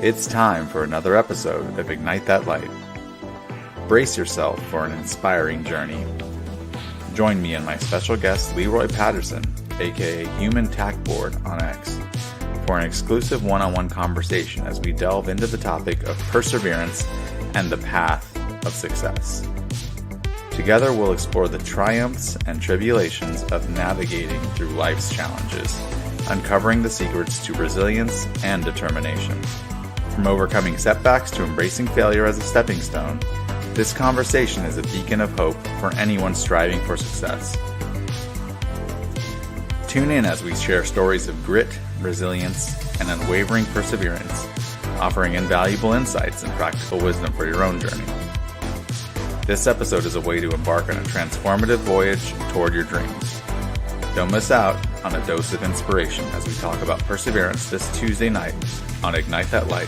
It's time for another episode of Ignite That Light. Brace yourself for an inspiring journey. Join me and my special guest Leroy Patterson, aka Human Tack Board on X, for an exclusive one-on-one conversation as we delve into the topic of perseverance and the path of success. Together we'll explore the triumphs and tribulations of navigating through life's challenges, uncovering the secrets to resilience and determination. From overcoming setbacks to embracing failure as a stepping stone, this conversation is a beacon of hope for anyone striving for success. Tune in as we share stories of grit, resilience, and unwavering perseverance, offering invaluable insights and practical wisdom for your own journey. This episode is a way to embark on a transformative voyage toward your dreams. Don't miss out on a dose of inspiration as we talk about perseverance this Tuesday night on Ignite That Light.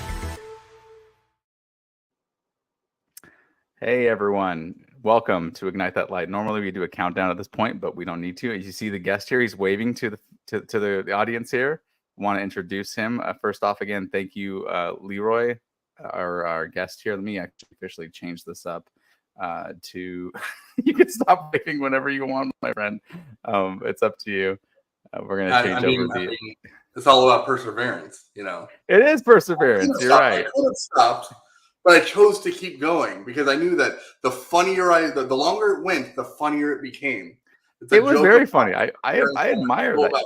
Hey everyone, welcome to Ignite That Light. Normally we do a countdown at this point, but we don't need to. As you see the guest here, he's waving to the audience here. I want to introduce him. First off, again, thank you, Leroy, our guest here. Let me actually officially change this up to you can stop waving whenever you want, my friend. It's up to you. We're going to change over. It's all about perseverance, you know. It is perseverance. You're right. I could have stopped, but I chose to keep going because I knew that the longer it went, the funnier it became. It was very funny. I admire that.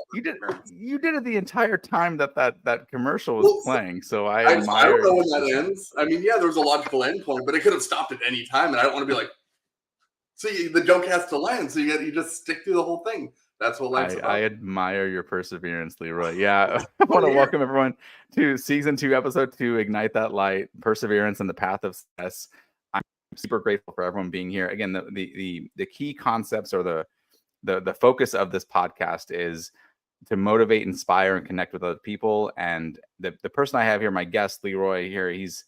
You did it the entire time that commercial was playing. So I admire. I don't know when that ends. I mean, yeah, there was a logical end point, but it could have stopped at any time, and I don't want to be like, see, the joke has to land, so you just stick through the whole thing. That's what life's about. I admire your perseverance, Leroy. Yeah, I want to welcome everyone to Season 2, Episode 2, Ignite That Light, Perseverance and the Path of Success. I'm super grateful for everyone being here. Again, the key concepts or the focus of this podcast is to motivate, inspire, and connect with other people. And the person I have here, my guest, Leroy, here, he's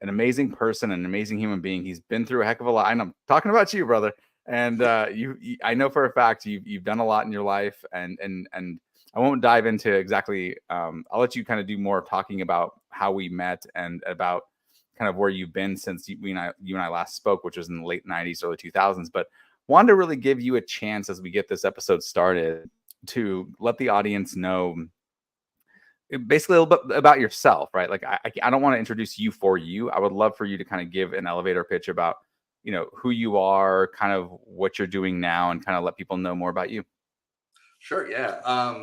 an amazing person, an amazing human being. He's been through a heck of a lot. And I'm talking about you, brother. And you I know for a fact you've done a lot in your life, and I won't dive into exactly. I'll let you kind of do more talking about how we met and about kind of where you've been since you and I last spoke, which was in the late 90s, early 2000s. But wanted to really give you a chance as we get this episode started to let the audience know basically a little bit about yourself, right? Like I don't want to introduce you for you. I would love for you to kind of give an elevator pitch about who you are, kind of what you're doing now, and kind of let people know more about you. Sure, yeah.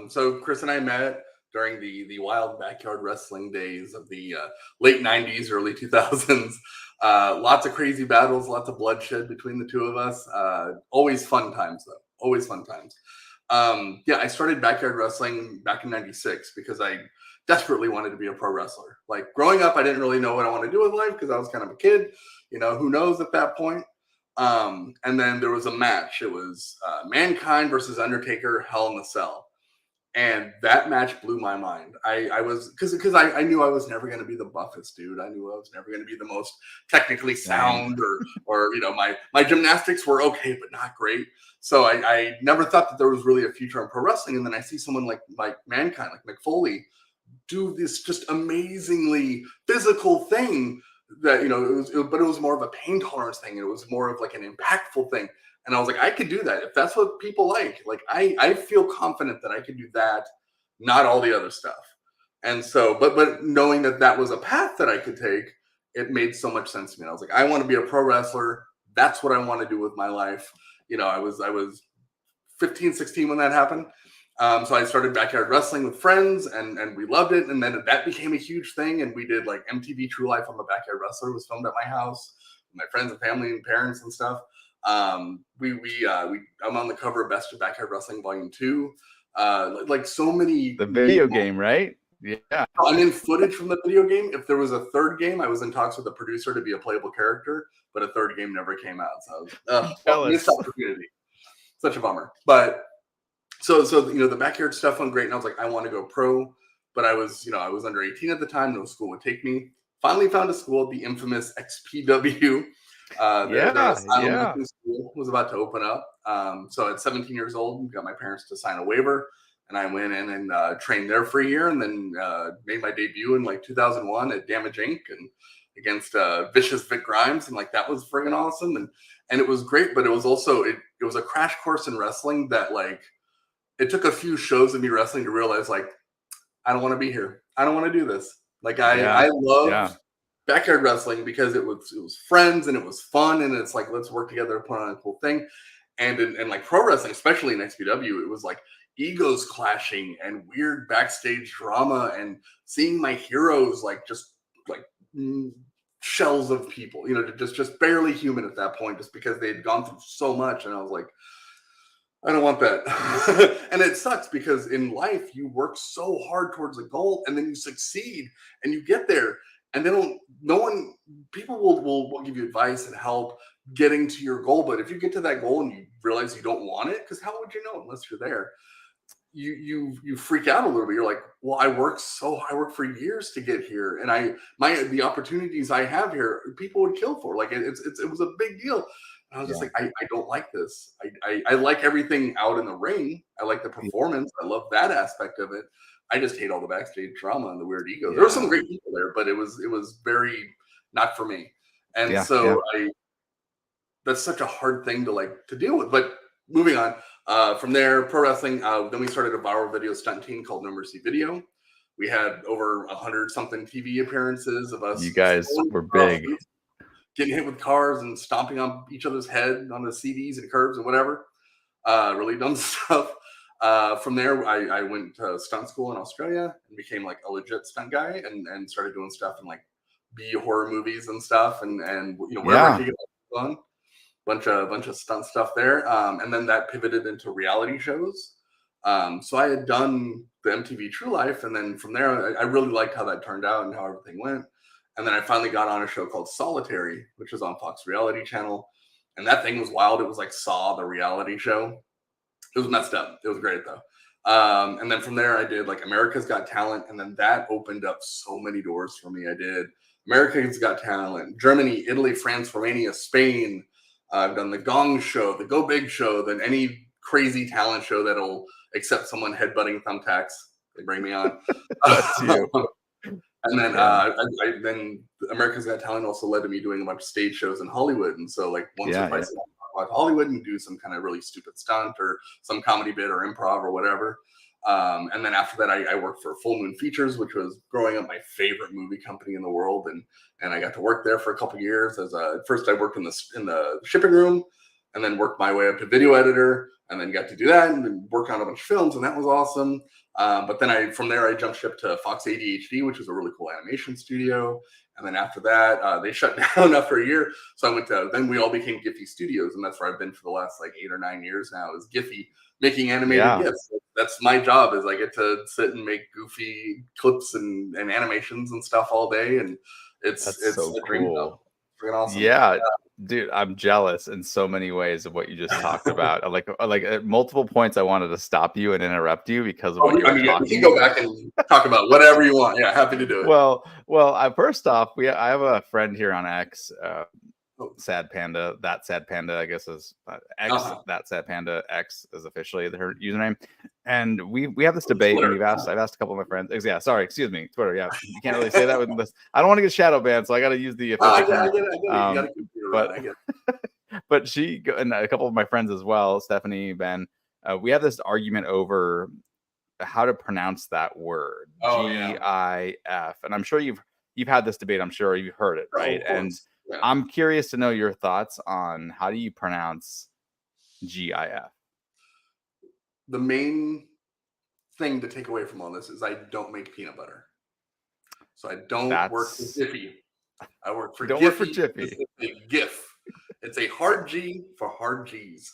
So Chris and I met during the wild backyard wrestling days of the late 90s, early 2000s. Lots of crazy battles, lots of bloodshed between the two of us. Always fun times, though. Always fun times. I started backyard wrestling back in 96 because I desperately wanted to be a pro wrestler. Like growing up, I didn't really know what I wanted to do with life because I was kind of a kid. Who knows at that point. And then there was a match. It was Mankind versus Undertaker, Hell in the Cell. And that match blew my mind. I was because I knew I was never going to be the buffest dude. I knew I was never going to be the most technically sound or my gymnastics were okay, but not great. So I never thought that there was really a future in pro wrestling. And then I see someone like Mankind, like Mick Foley, do this just amazingly physical thing that, but it was more of a pain tolerance thing. It was more of like an impactful thing. And I was like, I could do that. If that's what people like I feel confident that I could do that, not all the other stuff. And so, but knowing that was a path that I could take, it made so much sense to me. And I was like, I want to be a pro wrestler. That's what I want to do with my life. I was 15, 16 when that happened. So I started backyard wrestling with friends and we loved it. And then that became a huge thing. And we did like MTV True Life on the Backyard Wrestler. It was filmed at my house with my friends and family and parents and stuff. I'm on the cover of Best of Backyard Wrestling Volume 2. Like so many. The video game, right? Yeah. I'm in footage from the video game. If there was a third game, I was in talks with the producer to be a playable character, but a third game never came out. So missed opportunity. Such a bummer. But so the backyard stuff went great, and I was like, I want to go pro, but I was under 18 at the time. No school would take me. Finally found a school, the infamous XPW. School was about to open up. So at 17 years old, got my parents to sign a waiver, and I went in and trained there for a year, and then made my debut in like 2001 at Damage Inc. and against Vicious Vic Grimes, and like that was friggin' awesome, and it was great. But it was also it was a crash course in wrestling that like it took a few shows of me wrestling to realize like I don't want to be here. I don't want to do this. Like I loved backyard wrestling because it was friends and it was fun, and it's like let's work together to put on a cool thing. And like pro wrestling, especially in XPW, it was like egos clashing and weird backstage drama and seeing my heroes like just like shells of people, you know, just barely human at that point, just because they had gone through so much. And I was like, I don't want that. And it sucks because in life you work so hard towards a goal and then you succeed and you get there and people will give you advice and help getting to your goal. But if you get to that goal and you realize you don't want it, because how would you know unless you're there? You freak out a little bit. You're like, well, I worked for years to get here, and the opportunities I have here, people would kill for. Like it was a big deal. And I was just like, I don't like this. I like everything out in the ring. I like the performance. I love that aspect of it. I just hate all the backstage drama and the weird ego. There were some great people there, but it was very not for me. And that's such a hard thing to deal with. But moving on. From there, pro wrestling. Then we started a viral video stunt team called No Mercy Video. We had over 100-something TV appearances of us. You guys were big. Getting hit with cars and stomping on each other's head on the CDs and curbs and whatever. Really dumb stuff. From there, I went to stunt school in Australia and became like a legit stunt guy and started doing stuff in like B horror movies and stuff and you know wherever I could get fun. Bunch of stunt stuff there, and then that pivoted into reality shows. So I had done the MTV True Life, and then from there, I really liked how that turned out and how everything went. And then I finally got on a show called Solitary, which was on Fox Reality Channel, and that thing was wild. It was like Saw, the reality show. It was messed up. It was great though. And then from there, I did like America's Got Talent, and then that opened up so many doors for me. I did America's Got Talent, Germany, Italy, France, Romania, Spain. I've done the Gong Show, the Go Big Show, then any crazy talent show that'll accept someone headbutting thumbtacks. They bring me on. That's you. And then then America's Got Talent also led to me doing a bunch of stage shows in Hollywood. And so like once or twice I go to Hollywood and do some kind of really stupid stunt or some comedy bit or improv or whatever. And then after that, I worked for Full Moon Features, which was growing up my favorite movie company in the world, and I got to work there for a couple of years. First, I worked in the shipping room, and then worked my way up to video editor, and then got to do that and then work on a bunch of films, and that was awesome. But then from there, I jumped ship to Fox ADHD, which was a really cool animation studio. And then after that, they shut down after a year. So then we all became Giphy Studios, and that's where I've been for the last like 8 or 9 years now. Is Giphy making animated GIFs. That's my job. Is I get to sit and make goofy clips and animations and stuff all day, and it's so cool. Freaking awesome. Yeah, dude, I'm jealous in so many ways of what you just talked about. Like at multiple points, I wanted to stop you and interrupt you because of what you were talking. You can go back and talk about whatever you want. Yeah, happy to do it. Well, first off, I have a friend here on X, Sad Panda. That Sad Panda, I guess, is X. That Sad Panda X is officially her username. And we have this debate, and I've asked a couple of my friends. Yeah, sorry, excuse me, Twitter. Yeah, you can't really say that with this. I don't want to get shadow banned, so I got to use the official term. I get it. But she and a couple of my friends as well, Stephanie, Ben, we have this argument over how to pronounce that word, GIF. And I'm sure you've had this debate. I'm sure you've heard it, right? And I'm curious to know your thoughts on how do you pronounce GIF. The main thing to take away from all this is I don't make peanut butter. So I don't work for Jiffy. I work for Jiffy. It's a GIF. It's a hard G for hard G's.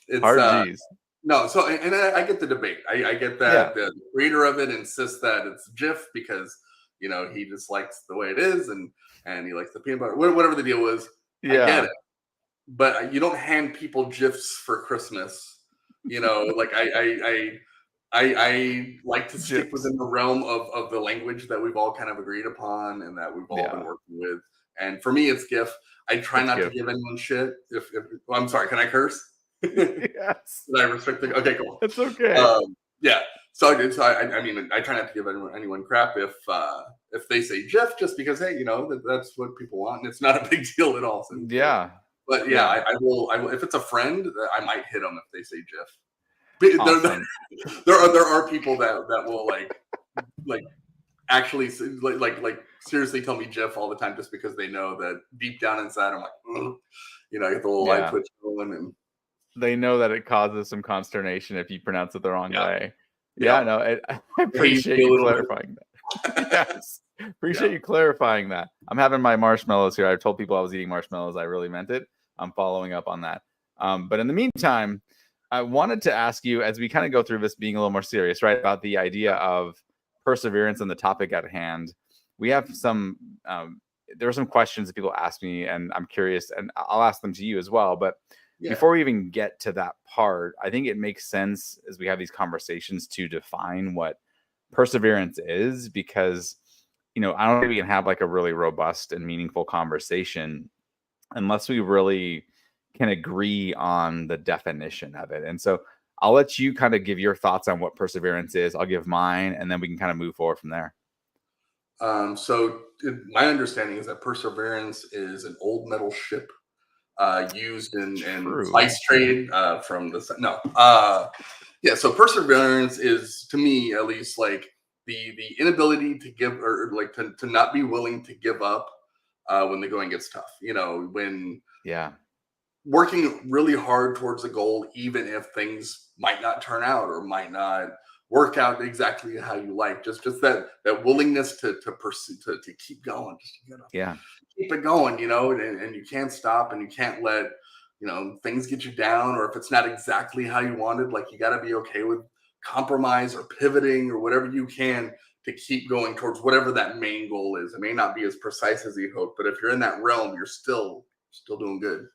It's hard G's. No, so and I get the debate. I get that the creator of it insists that it's GIF because he just likes the way it is and he likes the peanut butter. Whatever the deal was, I get it. But you don't hand people GIFs for Christmas. Like I like to stick within the realm of the language that we've all kind of agreed upon and that we've all been working with. And for me, it's GIF. I try not to give anyone shit. If I'm sorry, can I curse? Yes. Did I restrict the? Okay, cool. It's okay. Yeah. I mean, I try not to give anyone crap if they say GIF, just because, hey, that's what people want, and it's not a big deal at all. So, Yeah. but yeah, Yeah. I will. If it's a friend, I might hit them if they say GIF. Awesome. There are people that will like actually like seriously tell me GIF all the time, just because they know that deep down inside I'm like, I get the little eye Yeah. twitch going, and They know that it causes some consternation if you pronounce it the wrong yeah, way. Yeah, yeah. no, I They hate appreciate me a you little bit. clarifying that. Yes. Appreciate Yeah. you clarifying that. I'm having my marshmallows here. I told people I was eating marshmallows. I really meant it. I'm following up on that. But in the meantime, I wanted to ask you, as we kind of go through this being a little more serious, right, about the idea of perseverance and the topic at hand. We have some, there are some questions that people ask me, and I'm curious, and I'll ask them to you as well. But Yeah. before we even get to that part, I think it makes sense as we have these conversations to define what perseverance is, because I don't think we can have like a really robust and meaningful conversation unless we really can agree on the definition of it. And so I'll let you kind of give your thoughts on what perseverance is. I'll give mine, and then we can kind of move forward from there. So my understanding is that perseverance is an old metal ship used in True. spice trade from the no. Yeah, so perseverance is, to me at least, like the inability to give, or like to not be willing to give up when the going gets tough. When Yeah. working really hard towards a goal, even if things might not turn out or might not work out exactly how you like. Just that willingness to pursue, to keep going, just Yeah. keep it going, and you can't stop, and you can't let things get you down, or if it's not exactly how you wanted, like, you got to be okay with compromise or pivoting or whatever you can to keep going towards whatever that main goal is. It may not be as precise as you hope, but if you're in that realm, you're still doing good.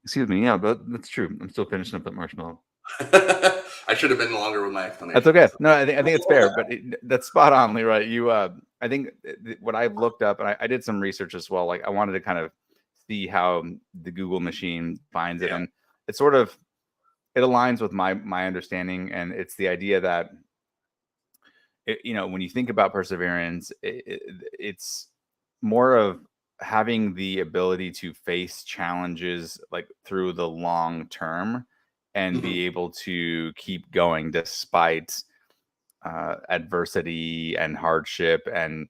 Excuse me. Yeah, but that's true. I'm still finishing up that marshmallow. I should have been longer with my explanation. That's okay. No, I think it's fair, but that's spot on, Leroy. I think what I've looked up, and I did some research as well. Like, I wanted to kind of see how the Google machine finds it, Yeah. and it aligns with my understanding, and it's the idea that when you think about perseverance, it's more of having the ability to face challenges like through the long term and Mhm. be able to keep going despite adversity and hardship, and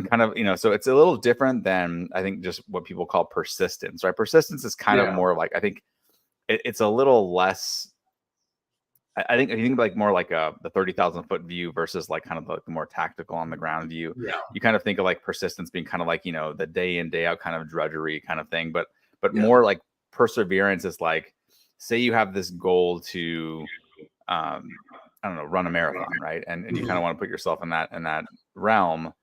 kind of so it's a little different than, I think, just what people call persistence, right? Persistence is kind of Yeah. more like, I think it's a little less. I think if you think like more like the 30,000-foot view versus like kind of the more tactical on the ground view, Yeah. you kind of think of like persistence being kind of like the day in day out kind of drudgery kind of thing, but Yeah. more like perseverance is like, say you have this goal to I don't know, run a marathon, right? And you kind of want to put yourself in that realm.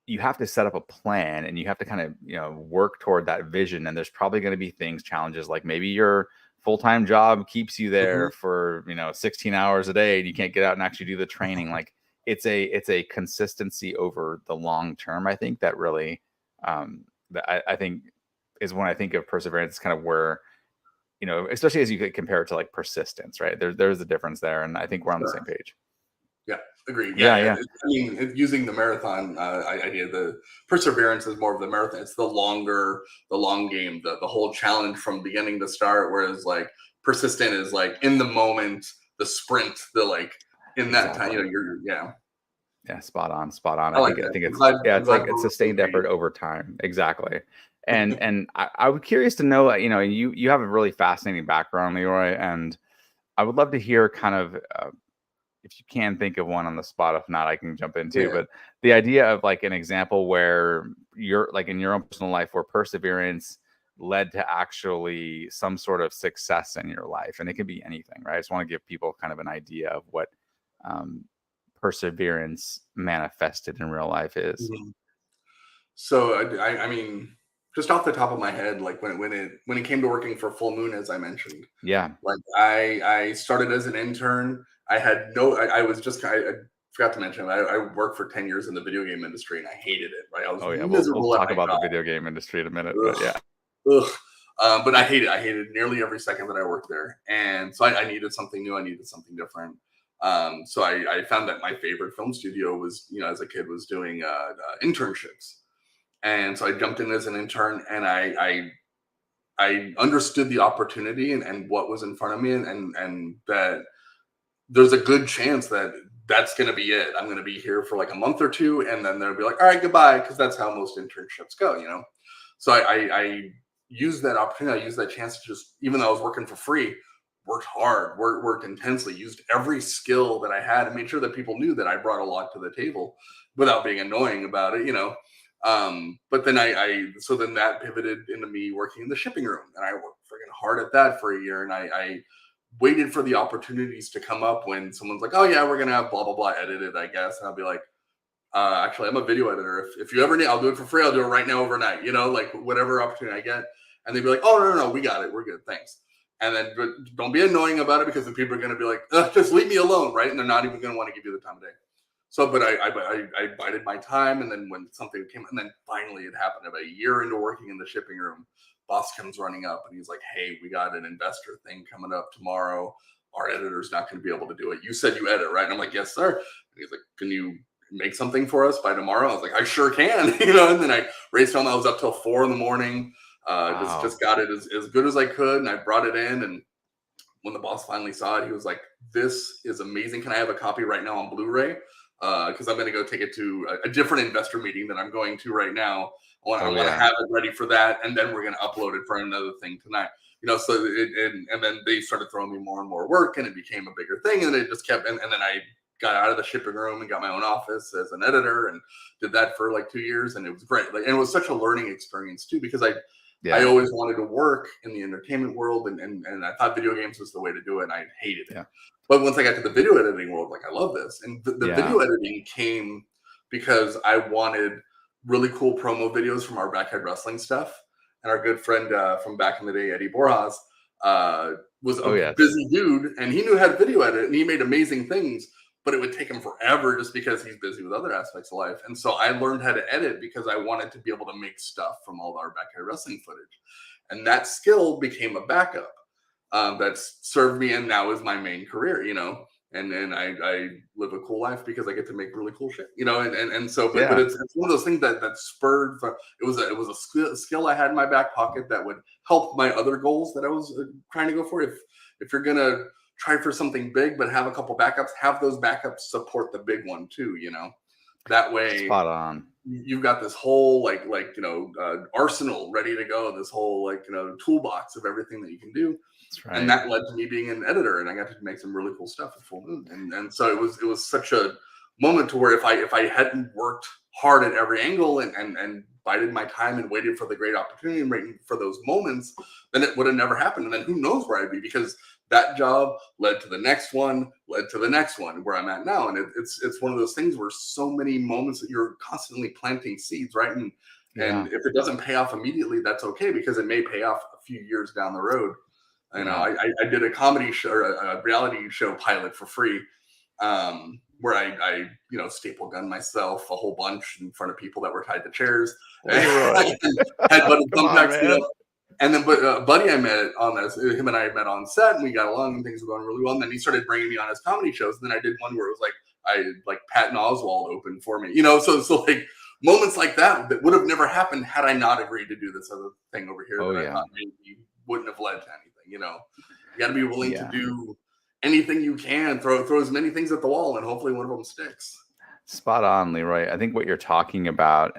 You have to set up a plan, and you have to kind of work toward that vision. And there's probably going to be challenges, like maybe your full-time job keeps you there for 16 hours a day, and you can't get out and actually do the training. Like, it's a consistency over the long term, I think, that really that I think is when I think of perseverance. It's kind of where especially as you could compare it to like persistence, right? There's a difference there, and I think we're on the same page. Yeah, agreed. Yeah. I mean, using the marathon idea, the perseverance is more of the marathon. It's the long game, the whole challenge from beginning to start. Whereas like persistent is like in the moment, the sprint, the like in that time. Exactly. Yeah, spot on. I think it's sustained effort over time. Exactly. And I was curious to know, you have a really fascinating background, Leroy, and I would love to hear kind of if you can think of one on the spot. If not, I can jump in too. Yeah. But the idea of like an example where you're like in your own personal life where perseverance led to actually some sort of success in your life, and it can be anything, right? I just want to give people kind of an idea of what perseverance manifested in real life is. So I mean, just off the top of my head, like when it came to working for Full Moon, as I mentioned, Yeah. like I started as an intern. I was just I forgot to mention I worked for 10 years in the video game industry, and I hated it. Right, I was miserable. We'll talk about the video game industry in a minute. But yeah. But I hated nearly every second that I worked there, and so I needed something new. I needed something different. So I found that my favorite film studio was, as a kid, was doing internships. And so I jumped in as an intern, and I understood the opportunity and what was in front of me, and that there's a good chance that that's going to be it. I'm going to be here for like a month or two, and then they'll be like, all right, goodbye, because that's how most internships go. So I used that opportunity. I used that chance to just, even though I was working for free, worked hard, worked intensely, used every skill that I had, and made sure that people knew that I brought a lot to the table without being annoying about it. But then so then that pivoted into me working in the shipping room, and I worked friggin' hard at that for a year, and I waited for the opportunities to come up when someone's like, oh yeah, we're gonna have blah blah blah edited, I guess, and I'll be like, actually, I'm a video editor. If you ever need, I'll do it for free. I'll do it right now overnight. Like whatever opportunity I get. And they'd be like, oh no, we got it, we're good, thanks. And then but don't be annoying about it, because the people are going to be like, just leave me alone, right? And they're not even going to want to give you the time of day. So, but I bided my time, and then when something came, and then finally it happened. About a year into working in the shipping room, boss comes running up, and he's like, hey, we got an investor thing coming up tomorrow. Our editor's not going to be able to do it. You said you edit, right? And I'm like, yes, sir. And he's like, can you make something for us by tomorrow? I was like, I sure can. And then I raced home. I was up till 4 a.m. Wow. Just got it as good as I could, and I brought it in. And when the boss finally saw it, he was like, this is amazing. Can I have a copy right now on Blu-ray? Because I'm going to go take it to a different investor meeting that I'm going to right now. I want to have it ready for that, and then we're going to upload it for another thing tonight. So and then they started throwing me more and more work, and it became a bigger thing, and it just kept. And then I got out of the shipping room and got my own office as an editor, and did that for like 2 years, and it was great. And it was such a learning experience too, because I always wanted to work in the entertainment world, and I thought video games was the way to do it, and I hated it. Yeah. But once I got to the video editing world, like, I love this. And the video editing came because I wanted really cool promo videos from our Backyard Wrestling stuff. And our good friend from back in the day, Eddie Borjas, was a busy dude, and he knew how to video edit, and he made amazing things, but it would take him forever just because he's busy with other aspects of life. And so I learned how to edit because I wanted to be able to make stuff from all our Backyard Wrestling footage. And that skill became a backup. That's served me, and now is my main career, and then I live a cool life because I get to make really cool shit, and so, but it's one of those things that spurred. It was a skill I had in my back pocket that would help my other goals that I was trying to go for. If you're gonna try for something big, but have a couple backups, have those backups support the big one too, that way. Spot on. You've got this whole arsenal ready to go, this whole toolbox of everything that you can do. Right. And that led to me being an editor, and I got to make some really cool stuff at Full Moon. And so it was such a moment to where if I hadn't worked hard at every angle and bided my time and waited for the great opportunity and waiting for those moments, then it would have never happened. And then who knows where I'd be, because that job led to the next one, where I'm at now. And it's one of those things where so many moments that you're constantly planting seeds, right? And if it doesn't pay off immediately, that's okay, because it may pay off a few years down the road. I did a comedy show, or a reality show pilot for free, where I staple gun myself a whole bunch in front of people that were tied to chairs. Headbutted, and then, but a buddy I met on this, him and I met on set, and we got along, and things were going really well. And then he started bringing me on his comedy shows. And then I did one where it was like Patton Oswalt opened for me, so like moments like that would have never happened had I not agreed to do this other thing over here I thought maybe wouldn't have led to anything. You got to be willing to do anything you can, throw as many things at the wall, and hopefully one of them sticks. Spot on, Leroy. I think what you're talking about,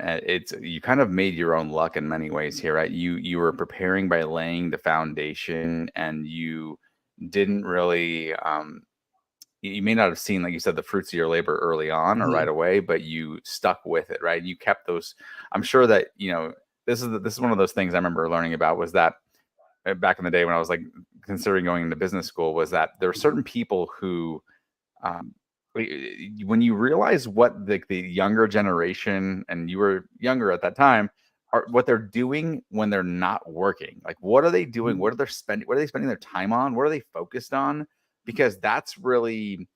you kind of made your own luck in many ways here, right? You were preparing by laying the foundation, and you didn't really, you may not have seen, like you said, the fruits of your labor early on or right away, but you stuck with it, right? You kept those. I'm sure that, this is one of those things I remember learning about, was that back in the day when I was like considering going into business school, was that there were certain people who, when you realize what the younger generation, and you were younger at that time, what they're doing when they're not working, like what are they doing? What are they spending their time on? What are they focused on? Because that's really,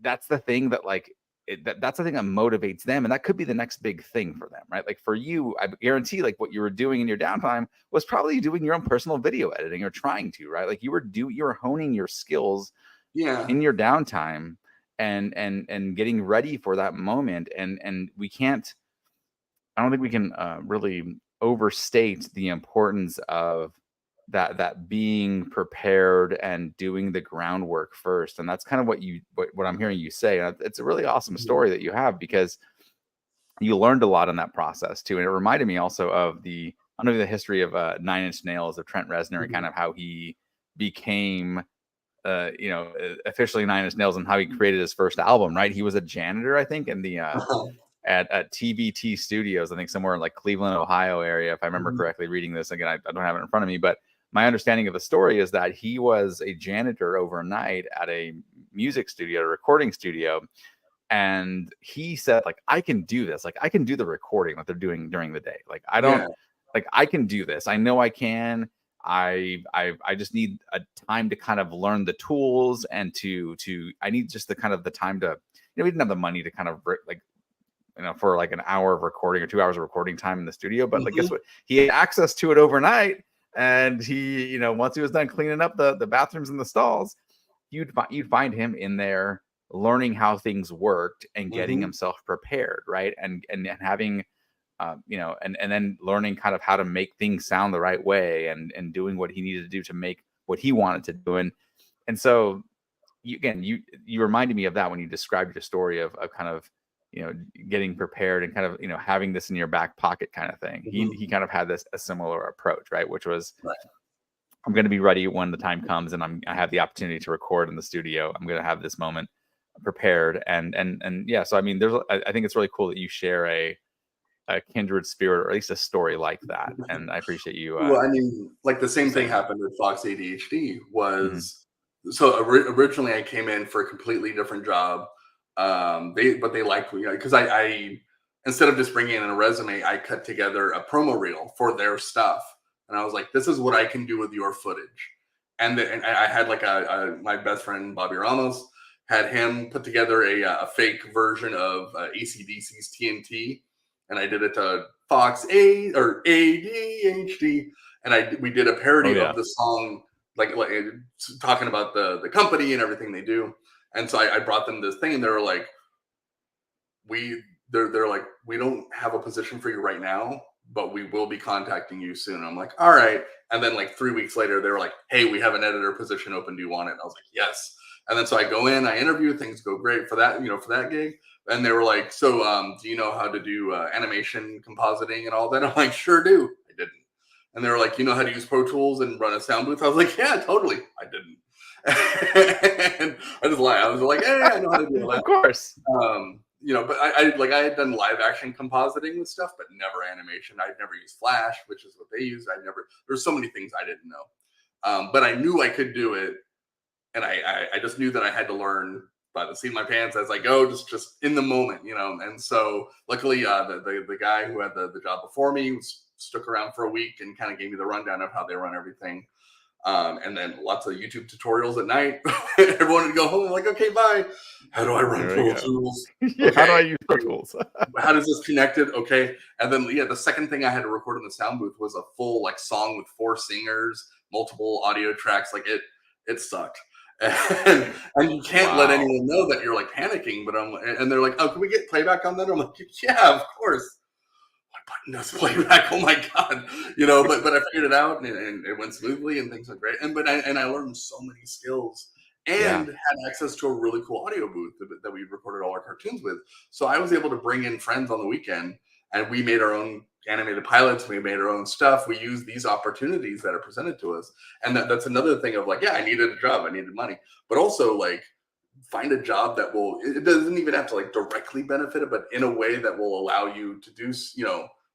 that's the thing that that's the thing that motivates them. And that could be the next big thing for them, right? Like for you, I guarantee like what you were doing in your downtime was probably doing your own personal video editing, or trying to, right? Like you were honing your skills Yeah. in your downtime and getting ready for that moment. And we can't, I don't think we can really overstate the importance of that being prepared and doing the groundwork first. And that's kind of what I'm hearing you say. And it's a really awesome Mhm. story that you have, because you learned a lot in that process too. And it reminded me also of I don't know the history of Nine Inch Nails, of Trent Reznor, and kind Mhm. of how he became officially Nine Inch Nails, and how he created his first album. Right, he was a janitor, I think, in the at TBT Studios, I think somewhere in like Cleveland, Ohio area, if I remember Mhm. correctly. Reading this again, I don't have it in front of me, but my understanding of the story is that he was a janitor overnight at a music studio, a recording studio, and he said, like, I can do this, like I can do the recording that they're doing during the day, like I don't, Yeah. like I can do this, I know I can. I just need a time to kind of learn the tools, and to I need just the kind of the time to, we didn't have the money to kind of like, for like an hour of recording or 2 hours of recording time in the studio. But like, guess Mhm. what? He had access to it overnight. And he, once he was done cleaning up the bathrooms and the stalls, you'd find him in there learning how things worked and getting Mhm. himself prepared, right? And having, and then learning kind of how to make things sound the right way, and doing what he needed to do to make what he wanted to do. And so you reminded me of that when you described your story of kind of, getting prepared and kind of, having this in your back pocket kind of thing. He Mhm. kind of had this a similar approach, right? Which was, Right. I'm going to be ready when the time comes, and I have the opportunity to record in the studio. I'm going to have this moment prepared. And yeah, so I mean, I think it's really cool that you share a kindred spirit, or at least a story like that. And I appreciate you Well, I mean, like the same thing saying that. happened with Fox ADHD. Mhm. Was so originally I came in for a completely different job. They liked me because I instead of just bringing in a resume, I cut together a promo reel for their stuff, and I was like, "This is what I can do with your footage." And I had like my best friend Bobby Ramos had him put together a fake version of ACDC's TNT, and I did it to Fox A or ADHD, and we did a Oh parody yeah. of the song, like talking about the company and everything they do. And so I brought them this thing, and they were like, they're like, we don't have a position for you right now, but we will be contacting you soon. I'm like, all right. And then like 3 weeks later, they were like, hey, we have an editor position open. Do you want it? And I was like, yes. And then so I go in, I interview, things go great for that, for that gig. And they were like, so do you know how to do animation compositing and all that? I'm like, sure do. I didn't. And they were like, you know how to use Pro Tools and run a sound booth? I was like, yeah, totally. I didn't. And I just lied. I was like, hey, I know how to do all Of that. course. But I had done live action compositing with stuff, but never animation. I'd never used Flash, which is what they used. There's so many things I didn't know. But I knew I could do it, and I just knew that I had to learn by the seat of my pants as I go, just in the moment. And so luckily, the guy who had the job before me stuck around for a week and kind of gave me the rundown of how they run everything. And then lots of YouTube tutorials at night. Everyone would go home. I'm like, okay, bye. How do I run There we Pro go. Tools? Yeah, how do I Okay. use Pro Tools? How does this connected? Okay. And then the second thing I had to record in the sound booth was a full like song with 4 singers, multiple audio tracks. Like it sucked. And you can't let Wow. anyone know that you're like panicking. And they're like, oh, can we get playback on that? I'm like, yeah, of course. My button does playback. Oh my god, But I figured it out, and it went smoothly, and things went great. And I learned so many skills, Yeah. and had access to a really cool audio booth that we recorded all our cartoons with. So I was able to bring in friends on the weekend, and we made our own animated pilots. We made our own stuff. We used these opportunities that are presented to us, and that's another thing of like, yeah, I needed a job, I needed money, but also like find a job that it doesn't even have to like directly benefit it, but in a way that will allow you to do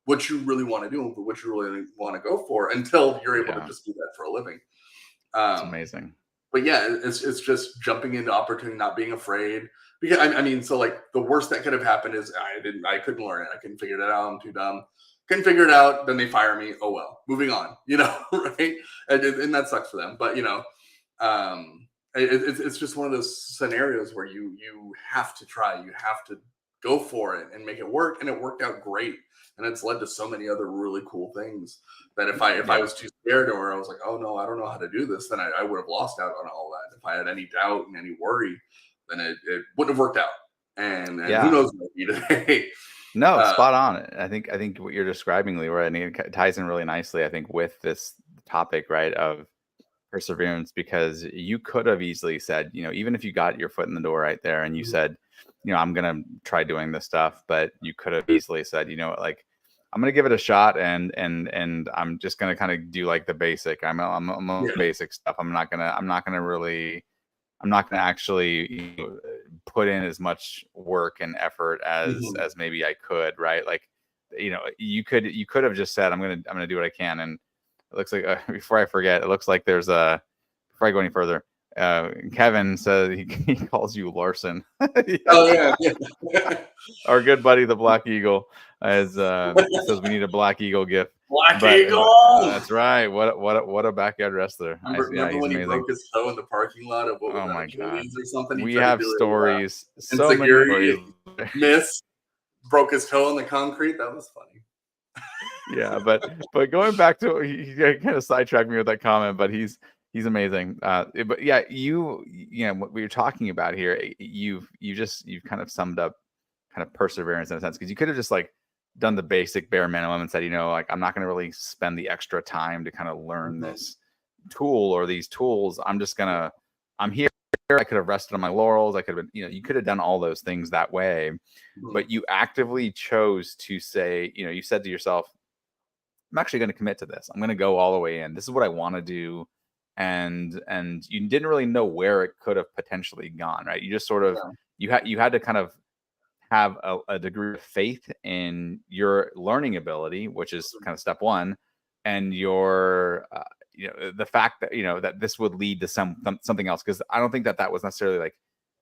what you really want to do and what you really want to go for until you're able to Yeah. just do that for a living. It's um amazing. but yeah, it's just jumping into opportunity, not being afraid, because I mean, so like the worst that could have happened is I couldn't learn it, I couldn't figure it out, I'm too dumb, couldn't figure it out, then they fire me, oh well, moving on, right? And that sucks for them, but um it's just one of those scenarios where you have to try, you have to go for it and make it work. And it worked out great. And it's led to so many other really cool things that if I was too scared, or I was like, oh no, I don't know how to do this, then I would have lost out on all that. If I had any doubt and any worry, then it wouldn't have worked out. And who knows what I'd be today. No, spot on. I think what you're describing, Leroy, I mean, it ties in really nicely, I think, with this topic, right, of perseverance, because you could have easily said, even if you got your foot in the door right there and you said, I'm going to try doing this stuff, but you could have easily said, like, I'm going to give it a shot and I'm just going to kind of do like the basic. I'm basic stuff. I'm not going to actually put in as much work and effort as maybe I could, right? Like, you could have just said, I'm going to do what I can. And it looks like, before I forget, it looks like there's before I go any further, Kevin says he calls you Larson. Oh yeah. Our good buddy, the Black Eagle, says we need a Black Eagle gift. Eagle. That's right. What a backyard wrestler. Remember when he broke his toe in the parking lot of what was my God. Or something? We have stories. So many stories. Broke his toe in the concrete. That was funny. Yeah, but going back to, he kind of sidetracked me with that comment, but he's amazing. But yeah, what we were talking about here, you've kind of summed up kind of perseverance in a sense, because you could have just like done the basic bare minimum and said, like, I'm not going to really spend the extra time to kind of learn this tool or these tools. I'm here. I could have rested on my laurels. I could have been, you could have done all those things that way, but you actively chose to say, you said to yourself, I'm actually going to commit to this. I'm going to go all the way in. This is what I want to do. And you didn't really know where it could have potentially gone, right? You just sort of, you had to kind of have a degree of faith in your learning ability, which is kind of step one, and your, the fact that, that this would lead to something else. Because I don't think that was necessarily like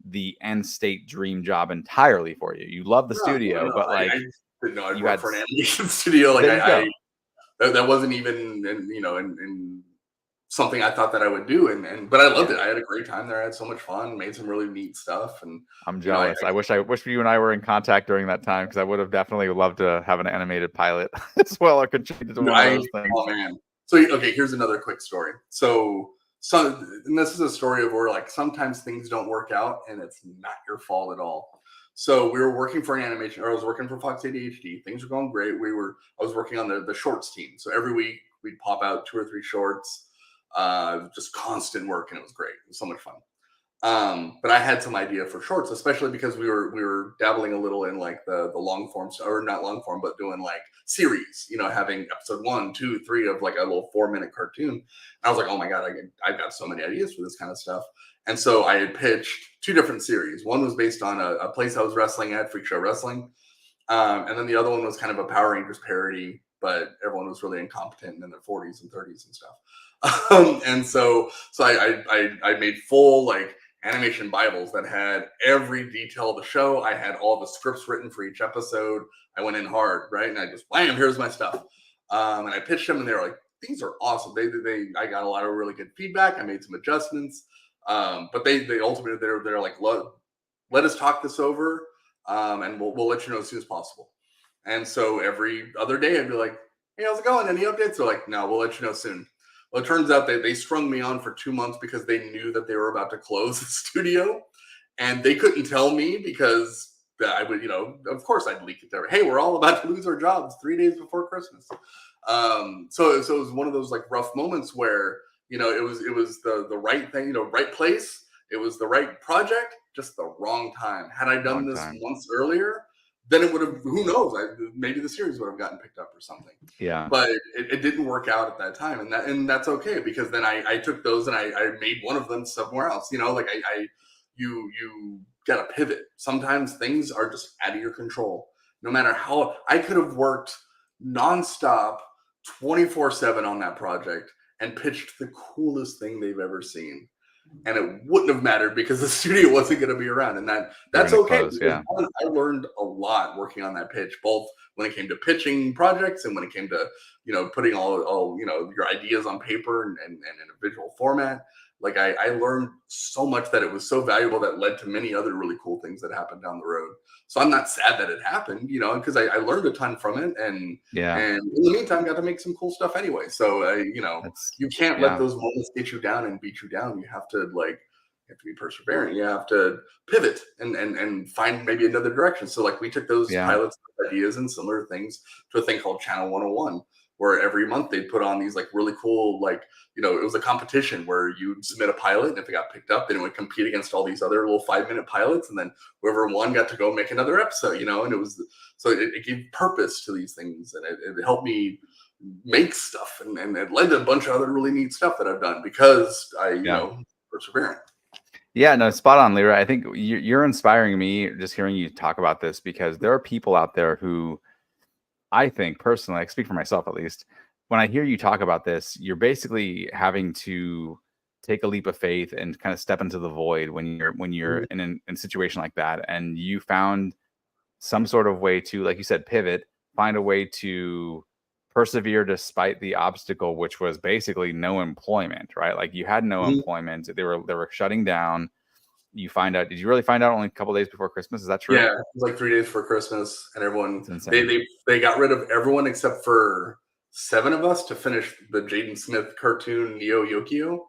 the end state dream job entirely for you. You love the studio, but like, I didn't know I'd work for an animation studio. Like that wasn't even, in something I thought that I would do, but I loved it. I had a great time there. I had so much fun, made some really neat stuff, and I'm jealous. I wish you and I were in contact during that time, because I would have definitely loved to have an animated pilot as well. I could change it to one of those things. Oh man! So okay, here's another quick story. And this is a story of where like sometimes things don't work out, and it's not your fault at all. So we were working for an animation, or I was working for Fox ADHD. Things were going great. I was working on the shorts team. So every week we'd pop out 2 or 3 shorts. Just constant work, and it was great. It was so much fun. But I had some idea for shorts, especially because we were dabbling a little in like the long form, or not long form, but doing like series, having episode 1, 2, 3 of like a little 4-minute cartoon. And I was like, oh my God, I've got so many ideas for this kind of stuff. And so I had pitched 2 different series. One was based on a place I was wrestling at, Freak Show Wrestling. And then the other one was kind of a Power Rangers parody, but everyone was really incompetent and in their 40s and 30s and stuff. And so I made full like animation Bibles that had every detail of the show. I had all the scripts written for each episode. I went in hard, right? And I just, bam, here's my stuff. And I pitched them, and they were like, these are awesome. I got a lot of really good feedback. I made some adjustments. But they ultimately, they're like, let us talk this over. And we'll let you know as soon as possible. And so every other day I'd be like, hey, how's it going? Any updates? They're like, no, we'll let you know soon. Well, it turns out they strung me on for 2 months because they knew that they were about to close the studio, and they couldn't tell me because I would, of course I'd leak it there. Hey, we're all about to lose our jobs 3 days before Christmas. So it was one of those like rough moments where, it was the right thing, right place. It was the right project, just the wrong time. Had I done this months earlier, then it would have, who knows, maybe the series would have gotten picked up or something. Yeah. But it didn't work out at that time. And that's okay, because then I took those and I made one of them somewhere else. Like you got to pivot. Sometimes things are just out of your control. No matter how, I could have worked nonstop 24/7 on that project and pitched the coolest thing they've ever seen, and it wouldn't have mattered because the studio wasn't going to be around. And that's okay. I learned a lot working on that pitch, both when it came to pitching projects and when it came to, putting all your ideas on paper and in a visual format. Like I learned so much that it was so valuable that led to many other really cool things that happened down the road. So I'm not sad that it happened, because I learned a ton from it, and Yeah. and in the meantime got to make some cool stuff anyway. So That's you can't let yeah. those moments get you down and beat you down. You have to be persevering. You have to pivot and find maybe another direction. So like we took those Yeah. pilots ideas and similar things to a thing called Channel 101, where every month they'd put on these like really cool, like, it was a competition where you'd submit a pilot, and if it got picked up, then it would compete against all these other little 5-minute pilots, and then whoever won got to go make another episode, and it was, so it gave purpose to these things, and it helped me make stuff, and it led to a bunch of other really neat stuff that I've done because persevering. Yeah, no, spot on, Leroy. I think you're inspiring me just hearing you talk about this, because there are people out there who I think personally, I speak for myself at least, when I hear you talk about this, you're basically having to take a leap of faith and kind of step into the void when you're in a situation like that, and you found some sort of way to, like you said, pivot, find a way to persevere despite the obstacle, which was basically no employment, right? Like you had no employment. They were shutting down. You find out, did you really find out only a couple days before Christmas? Is that true? Yeah, it was like 3 days before Christmas, and everyone, That's insane. they got rid of everyone except for 7 of us to finish the Jaden Smith cartoon Neo Yokio.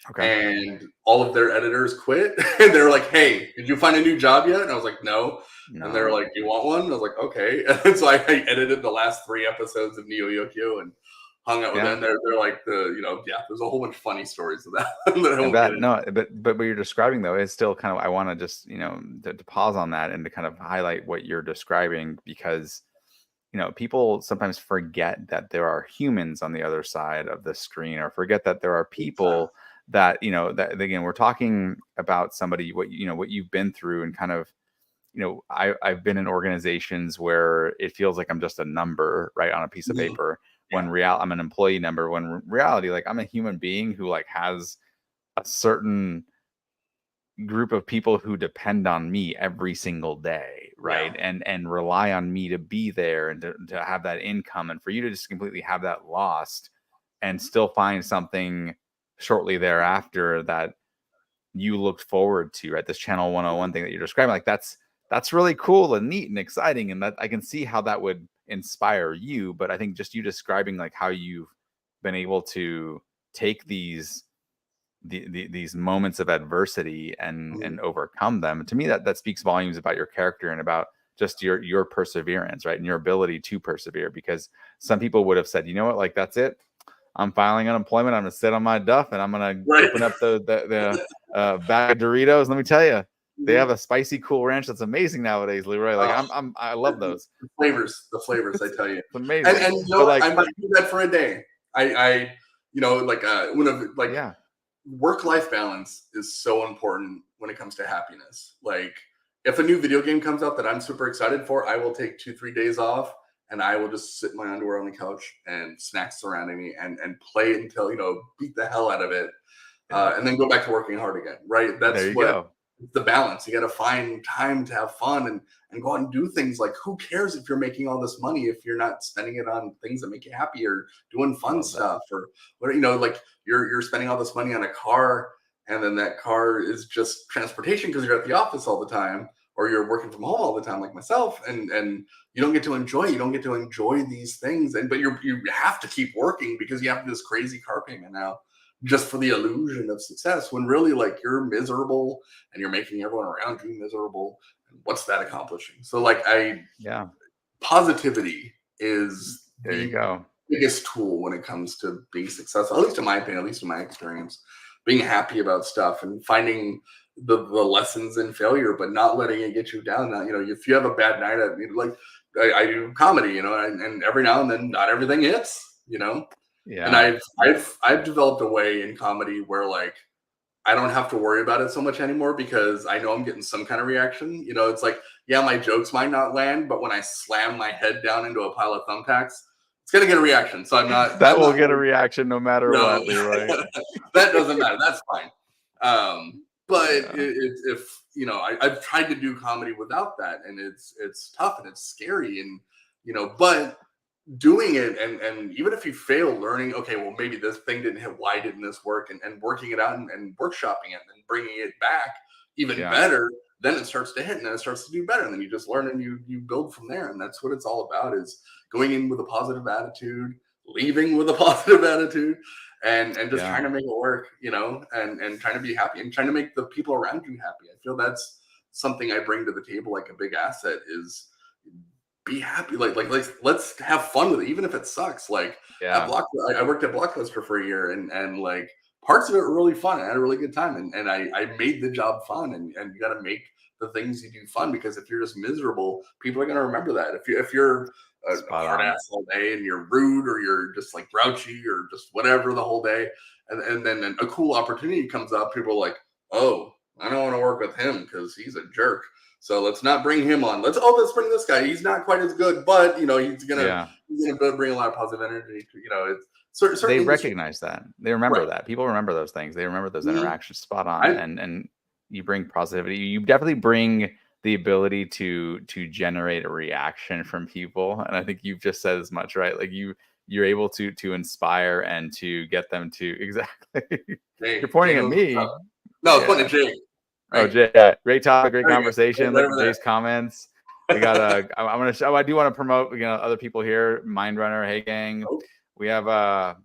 Okay. And all of their editors quit. And they were like, "Hey, did you find a new job yet?" And I was like, "No." And they were No. like, "Do you want one?" And I was like, "Okay." And so I edited the last 3 episodes of Neo Yokio and hung out with them. They're like there's a whole bunch of funny stories of that that I won't get into. No, but what you're describing though is still kind of, I want to just, to pause on that and to kind of highlight what you're describing, because people sometimes forget that there are humans on the other side of the screen, or forget that there are people that, that again, we're talking about somebody, what you've been through, and kind of, I've been in organizations where it feels like I'm just a number, right, on a piece of paper, when I'm an employee number, when reality, like, I'm a human being who like has a certain group of people who depend on me every single day, right? And rely on me to be there and to have that income, and for you to just completely have that lost and still find something shortly thereafter that you looked forward to, right? This Channel 101 thing that you're describing, like that's really cool and neat and exciting, and that I can see how that would inspire you. But I think just you describing like how you've been able to take these moments of adversity and overcome them, to me that speaks volumes about your character and about just your perseverance, right, and your ability to persevere. Because some people would have said, you know what, like, that's it, I'm filing unemployment, I'm gonna sit on my duff, and I'm gonna open up the bag of Doritos. Let me tell you, they have a spicy Cool Ranch that's amazing nowadays, Leroy. Like, I love those The flavors, I tell you. It's amazing. And Like, I might do that for a day. yeah, Work-life balance is so important when it comes to happiness. Like, if a new video game comes out that I'm super excited for, I will take 2-3 days off, and I will just sit in my underwear on the couch and snacks surrounding me and play until, beat the hell out of it. And then go back to working hard again, right? there you go. The balance. You got to find time to have fun and go out and do things. Like, who cares if you're making all this money if you're not spending it on things that make you happy, or doing fun stuff, or what, like you're spending all this money on a car, and then that car is just transportation because you're at the office all the time, or you're working from home all the time like myself, and you don't get to enjoy these things, but you have to keep working because you have this crazy car payment now, just for the illusion of success, when really, like, you're miserable and you're making everyone around you miserable. And what's that accomplishing? So, like, positivity is There you the go. biggest tool when it comes to being successful, at least in my opinion, at least in my experience. Being happy about stuff and finding the lessons in failure, but not letting it get you down. Now, if you have a bad night, I do comedy, and every now and then, not everything hits, Yeah. And I've developed a way in comedy where, like, I don't have to worry about it so much anymore because I know I'm getting some kind of reaction. It's like, yeah, my jokes might not land, but when I slam my head down into a pile of thumbtacks, it's gonna get a reaction. So that will get a reaction no matter what, Leroy. That doesn't matter. That's fine. But I've tried to do comedy without that, and it's tough and it's scary, and but doing it, and even if you fail, learning, okay, well, maybe this thing didn't hit, why didn't this work, and working it out, and workshopping it and bringing it back even Yeah. better, then it starts to hit, and then it starts to do better, and then you just learn, and you build from there. And that's what it's all about, is going in with a positive attitude, leaving with a positive attitude, and just trying to make it work, and trying to be happy, and trying to make the people around you happy. I feel that's something I bring to the table, like a big asset, is be happy. Like let's have fun with it, even if it sucks. Like at I worked at Blockbuster for a year, and like parts of it were really fun. I had a really good time, and I made the job fun. And you got to make the things you do fun, because if you're just miserable, people are going to remember that. If you're a hard ass all day, and you're rude, or you're just like grouchy, or just whatever the whole day, and then a cool opportunity comes up, people are like, oh, I don't want to work with him because he's a jerk. So let's not bring him on. Let's bring this guy. He's not quite as good, but he's gonna bring a lot of positive energy. It's certainly they recognize that. They remember that. People remember those things. They remember those interactions. Spot on. And you bring positivity. You definitely bring the ability to generate a reaction from people. And I think you've just said as much, right? Like you're able to inspire and to get them to exactly. You're pointing at me. No, it's pointing at Jake. Oh, Jay, yeah. Great topic, great conversation. Look at Jay's comments. We got I do want to promote, other people here. Mind Runner, hey gang. We have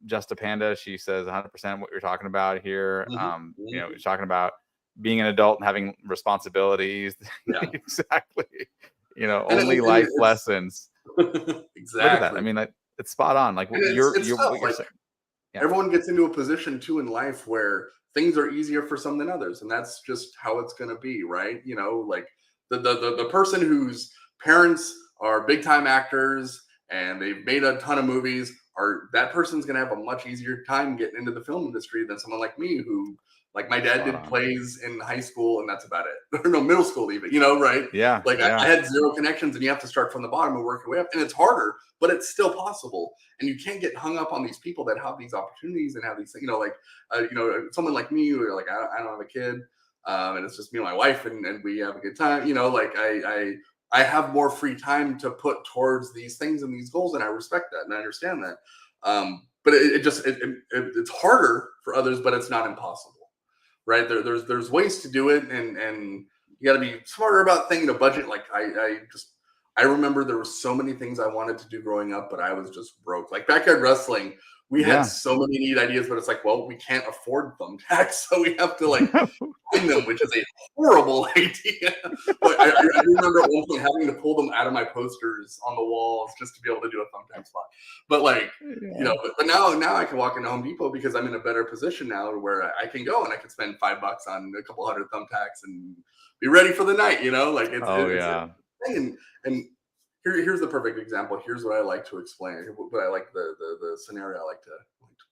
Just a Panda. She says 100% what you're talking about here. You're talking about being an adult and having responsibilities. Yeah. Exactly. Only life lessons. Exactly. Look at that. I mean, it's spot on. Like you're saying. Yeah. Everyone gets into a position too in life where things are easier for some than others, and that's just how it's going to be, right? Like the person whose parents are big time actors and they've made a ton of movies, that person's going to have a much easier time getting into the film industry than someone like me, who, like, my dad did plays in high school, and that's about it. Or no, middle school even, right? Yeah. Like I had zero connections, and you have to start from the bottom and work your way up, and it's harder, but it's still possible. And you can't get hung up on these people that have these opportunities and have these, someone like me, who are like, I don't have a kid, and it's just me and my wife, and we have a good time. Like I have more free time to put towards these things and these goals, and I respect that and I understand that. But it's harder for others, but it's not impossible. Right, there's ways to do it, and you got to be smarter about thinking a budget. Like I remember there were so many things I wanted to do growing up, but I was just broke. Like backyard wrestling, we had so many neat ideas, but it's like, well, we can't afford thumbtacks, so we have to like find them, which is a horrible idea. But I remember at one point having to pull them out of my posters on the walls just to be able to do a thumbtack spot. But like, but now I can walk into Home Depot because I'm in a better position now where I can go and I can spend $5 on a couple hundred thumbtacks and be ready for the night. Like it's and here's the perfect example. Here's what I like to explain. What I like the scenario I like to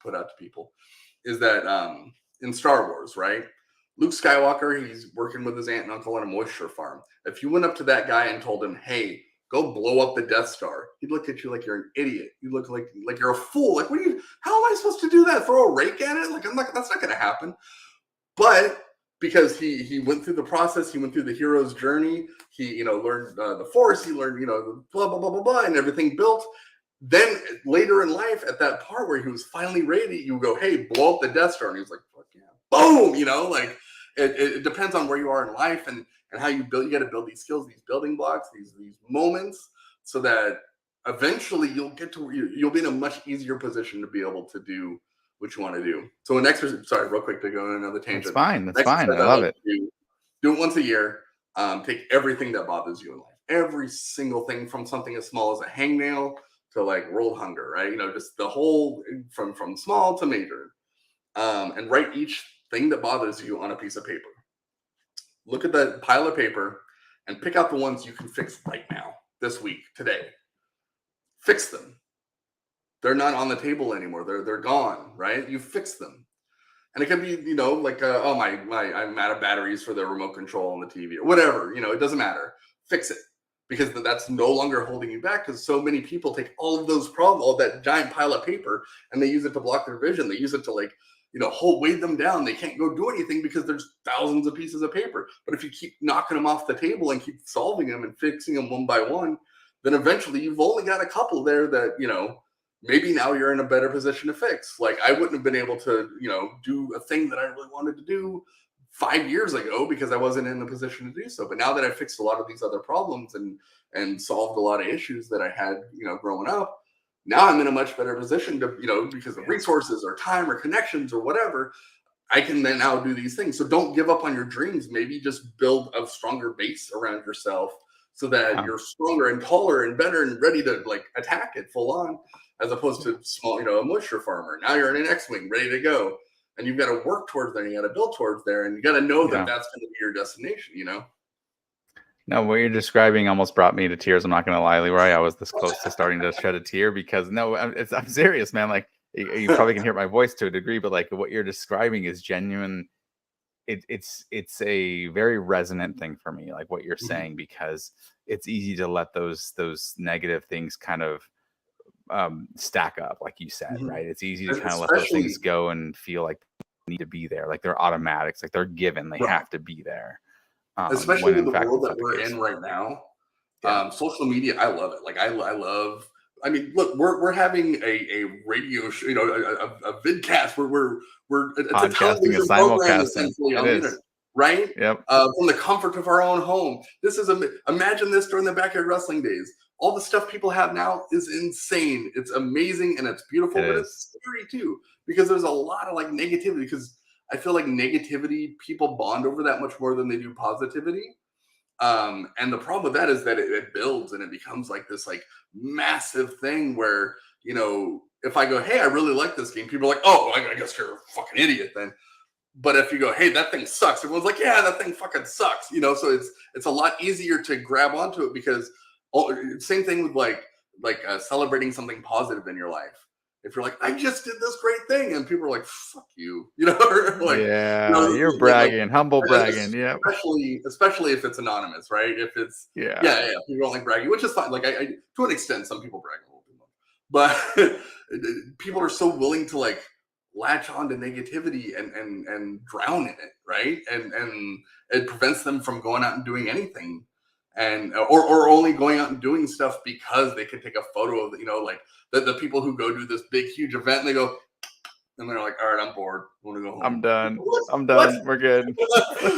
put out to people is that in Star Wars, right? Luke Skywalker, he's working with his aunt and uncle on a moisture farm. If you went up to that guy and told him, "Hey, go blow up the Death Star," he'd look at you like you're an idiot. You look like you're a fool. Like, how am I supposed to do that? Throw a rake at it? Like, that's not going to happen. But because he went through the process, he went through the hero's journey. He learned the Force. He learned blah blah blah blah blah, and everything built. Then later in life, at that part where he was finally ready, you go, "Hey, blow up the Death Star," and he was like, "Fuck yeah, boom!" Like it depends on where you are in life and how you build. You got to build these skills, these building blocks, these moments, so that eventually you'll be in a much easier position to be able to do what you want to do. So an exercise, sorry, real quick to go on another tangent. That's fine. That's fine. I love it. Do it once a year. Take everything that bothers you in life, every single thing, from something as small as a hangnail to like world hunger, right? Just the whole from small to major, and write each thing that bothers you on a piece of paper. Look at that pile of paper and pick out the ones you can fix right now, this week, today. Fix them. They're not on the table anymore. They're gone, right? You fix them. And it can be, like, I'm out of batteries for the remote control on the TV or whatever, it doesn't matter. Fix it, because that's no longer holding you back, because so many people take all of those problems, all that giant pile of paper, and they use it to block their vision. They use it to weigh them down. They can't go do anything because there's thousands of pieces of paper. But if you keep knocking them off the table and keep solving them and fixing them one by one, then eventually you've only got a couple there that, maybe now you're in a better position to fix. Like I wouldn't have been able to, do a thing that I really wanted to do 5 years ago because I wasn't in the position to do so. But now that I fixed a lot of these other problems and solved a lot of issues that I had, growing up, now I'm in a much better position to, because of resources or time or connections or whatever, I can then now do these things. So don't give up on your dreams. Maybe just build a stronger base around yourself so that you're stronger and taller and better and ready to like attack it full on, as opposed to small, a moisture farmer. Now you're in an X-wing ready to go. And you've got to work towards there. And you got to build towards there. And you got to know that that's going to be your destination, No, what you're describing almost brought me to tears. I'm not going to lie, Leroy. I was this close to starting to shed a tear because I'm serious, man. Like you probably can hear my voice to a degree, but like what you're describing is genuine. It's a very resonant thing for me, like what you're saying, because it's easy to let those negative things kind of stack up, like you said, right? It's easy to kind of let those things go and feel like they need to be there, like they're automatics, like they're given, they have to be there. Especially in the world that we're in right now. Social media, I love it. Like I love. I mean, look, we're having a radio show, a vidcast where it's podcasting, a simulcasting essentially on the internet, right? Yep. From the comfort of our own home. This is imagine this during the backyard wrestling days. All the stuff people have now is insane. It's amazing and it's beautiful, but it's scary too because there's a lot of like negativity. Because I feel like negativity, people bond over that much more than they do positivity. And the problem with that is that it builds and it becomes like this like massive thing where, if I go, hey, I really like this game, people are like, oh, I guess you're a fucking idiot then. But if you go, hey, that thing sucks, everyone's like, yeah, that thing fucking sucks. So it's a lot easier to grab onto it because same thing with like celebrating something positive in your life. If you're like, I just did this great thing, and people are like, fuck you, or like, you're bragging, like, humble bragging, especially if it's anonymous, right? If it's people don't like bragging, which is fine. Like I to an extent, some people brag a little bit more, but people are so willing to like latch on to negativity and drown in it, right? And it prevents them from going out and doing anything. And or only going out and doing stuff because they can take a photo of like the people who go do this big huge event and they go and they're like, all right, I'm bored, I want to go home. I'm done. I'm done. What? We're good.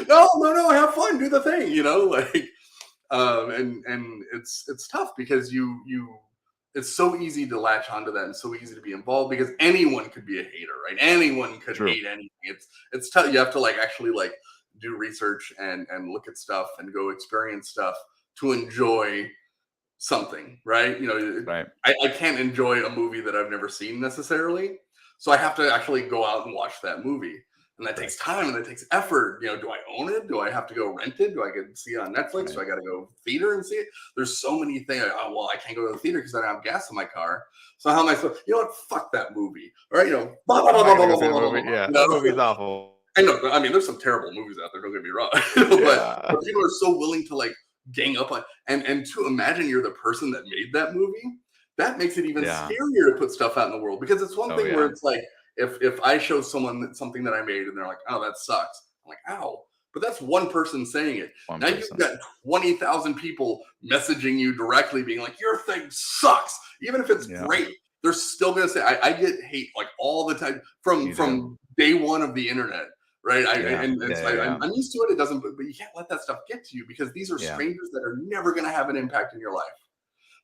no, have fun, do the thing, like and it's tough because you it's so easy to latch onto that and so easy to be involved because anyone could be a hater, right? Anyone could hate anything. It's tough. You have to like actually like do research and look at stuff and go experience stuff to enjoy something, right? I can't enjoy a movie that I've never seen necessarily. So I have to actually go out and watch that movie. And that takes time and that takes effort. Do I own it? Do I have to go rent it? Do I get to see it on Netflix? Right. Do I got to go theater and see it? There's so many things. Oh, I can't go to the theater because I don't have gas in my car. So how am I supposed, what? Fuck that movie. All right, blah, blah, blah, blah, blah, blah, blah, yeah, that movie's awful. I know. I mean, there's some terrible movies out there. Don't get me wrong. But people are so willing to like gang up on and to imagine you're the person that made that movie. That makes it even scarier to put stuff out in the world because it's one thing where it's like if I show someone something that I made and they're like, oh, that sucks. I'm like, ow. But that's one person saying it. Now you've got 20,000 people messaging you directly, being like, your thing sucks. Even if it's great, they're still gonna say. I get hate like all the time from day one of the internet. Right. I'm used to it. It doesn't, but you can't let that stuff get to you because these are strangers that are never going to have an impact in your life.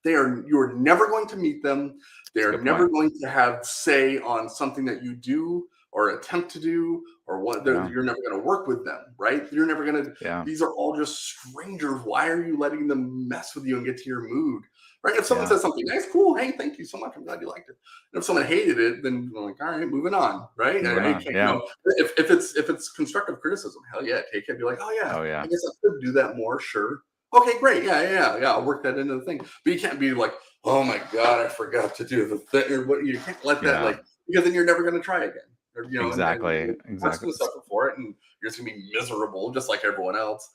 You're never going to meet them. They are never going to have say on something that you do or attempt to do or what. You're never going to work with them. Right. You're never going to. These are all just strangers. Why are you letting them mess with you and get to your mood? Right. If someone says something nice, cool. Hey, thank you so much. I'm glad you liked it. And if someone hated it, then I'm like, all right, moving on. Right. If it's constructive criticism, hell yeah, take it. Be like, oh yeah, I guess I could do that more. Sure. Okay, great. Yeah. I'll work that into the thing. But you can't be like, oh my God, I forgot to do the thing. Or what? You can't let that because then you're never going to try again. Or, exactly. You're just going to suffer for it, and you're just going to be miserable, just like everyone else.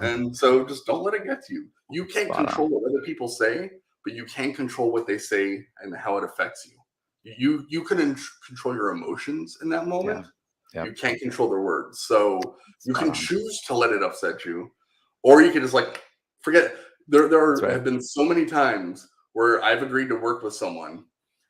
And so, just don't let it get to you. You can't control what other people say, but you can control what they say and how it affects you. You can control your emotions in that moment. You can't control their words. So you can choose to let it upset you, or you can just like forget. There right. have been so many times where I've agreed to work with someone,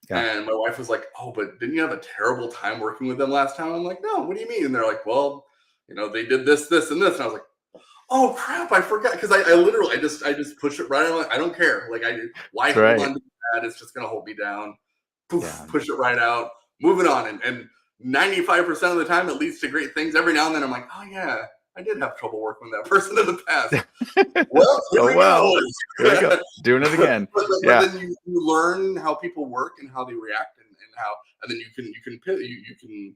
Yeah. and my wife was like, "Oh, but didn't you have a terrible time working with them last time?" I'm like, "No, what do you mean?" And they're like, "Well, they did this, this, and this." And I was like, "Oh crap, I forgot." Because I literally I just push it right. I'm like, I don't care. Like why That's hold right. on to that? It's just gonna hold me down. Poof, Yeah. push it right out. Moving on. And 95% of the time it leads to great things. Every now and then I'm like, oh yeah, I did have trouble working with that person in the past. Well, here we go. Here we go. Doing it again. But Yeah. then you learn how people work and how they react, and then you can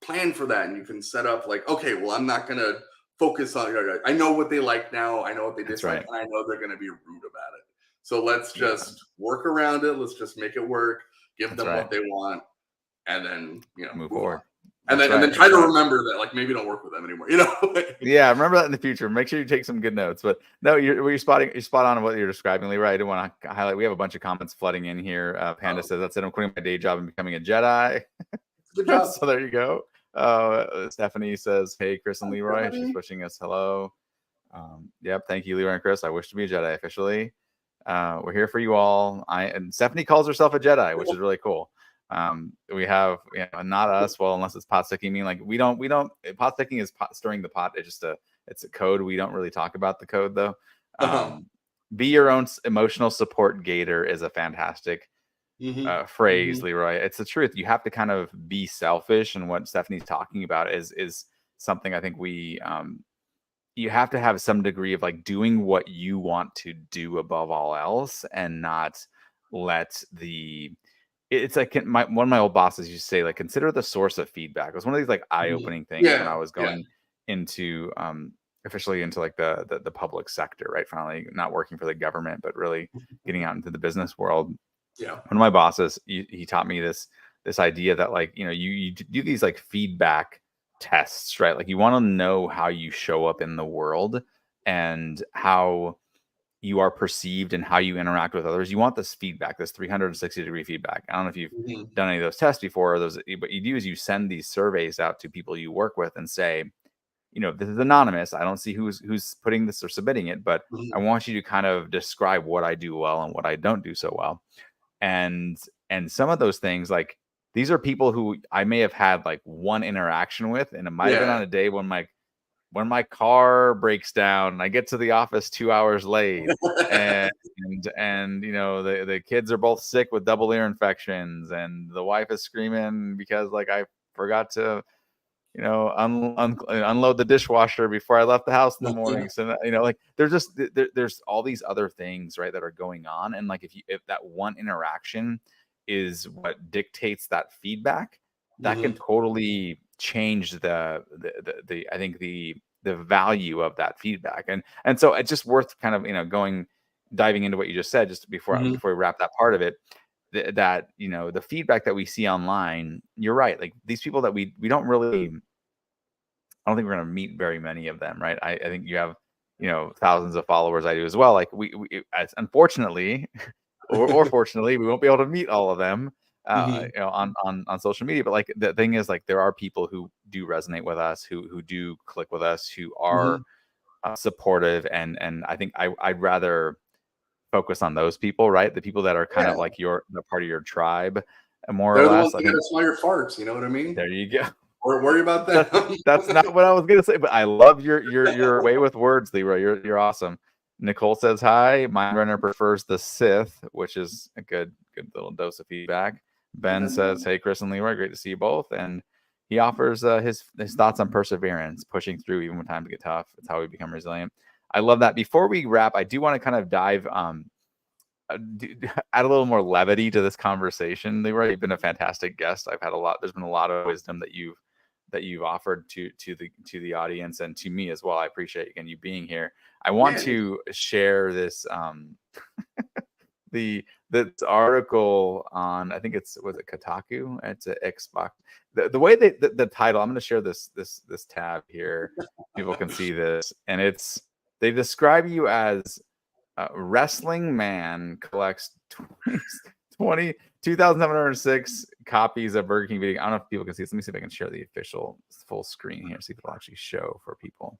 plan for that, and you can set up like, okay, well, I'm not gonna focus on. I know what they like now. I know what they That's dislike, right. and I know they're gonna be rude about it. So let's just work around it. Let's just make it work. Give That's them right. what they want, and then Move move forward. on. And then try to remember that, like, maybe don't work with them anymore. Yeah, remember that in the future. Make sure you take some good notes. But no, you're spot on what you're describing, Leroy. I do want to highlight. We have a bunch of comments flooding in here. Panda says, "That's it. I'm quitting my day job and becoming a Jedi." Good job. So there you go. Stephanie says, "Hey, Chris and Leroy." She's wishing us hello. Yep, thank you, Leroy and Chris. I wish to be a Jedi officially. We're here for you all. And Stephanie calls herself a Jedi, which is really cool. We have not us, well, unless it's pot sticking. I mean, like we don't pot sticking is stirring the pot. It's just it's a code. We don't really talk about the code though. Be your own emotional support gator is a fantastic phrase, Leroy. It's the truth. You have to kind of be selfish, and what Stephanie's talking about is something I think we you have to have some degree of like doing what you want to do above all else, and not let it's like one of my old bosses used to say, like, consider the source of feedback. It was one of these like eye-opening things when I was going into officially into like the public sector, right? Finally not working for the government, but really getting out into the business world. Yeah. One of my bosses, he taught me this idea that, like, you do these like feedback tests, right? Like, you want to know how you show up in the world and how you are perceived and how you interact with others. You want this feedback, this 360-degree feedback. I don't know if you've done any of those tests before, but you do is you send these surveys out to people you work with and say, this is anonymous. I don't see who's putting this or submitting it, but I want you to kind of describe what I do well and what I don't do so well. And some of those things, like, these are people who I may have had like one interaction with, and it might have been on a day when my car breaks down and I get to the office 2 hours late, and the kids are both sick with double ear infections, and the wife is screaming because, like, I forgot to unload the dishwasher before I left the house in the morning. So like, there's all these other things, right, that are going on, and like if that one interaction is what dictates that feedback, that can totally change the I think the value of that feedback. And so it's just worth kind of diving into what you just said just before we wrap that part of it, that the feedback that we see online. You're right, like, these people that we don't really, I don't think we're going to meet very many of them, right? I think you have thousands of followers. I do as well. Like, we unfortunately or fortunately, we won't be able to meet all of them on social media. But like, the thing is, like, there are people who do resonate with us, who do click with us, who are supportive, and I think I'd rather focus on those people, right? The people that are kind of like the part of your tribe, more They're or the less. ones that smell your farts. You know what I mean? There you go. Or worry about that. That's not what I was gonna say, but I love your way with words, Leroy. You're awesome. Nicole says hi. Mindrunner prefers the Sith, which is a good little dose of feedback. Ben says, "Hey, Chris and Leroy, great to see you both." And he offers his thoughts on perseverance, pushing through even when times get tough. It's how we become resilient. I love that. Before we wrap, I do want to kind of dive add a little more levity to this conversation. Leroy, you've been a fantastic guest. There's been a lot of wisdom that you've offered to the audience and to me as well. I appreciate, again, you being here. I want to share this this article on, I think was it Kotaku? It's an Xbox. The way the title, I'm going to share this tab here. People can see this, and they describe you as wrestling man collects 2,706 copies of Burger King video. I don't know if people can see this. Let me see if I can share the official full screen here. See if it'll actually show for people.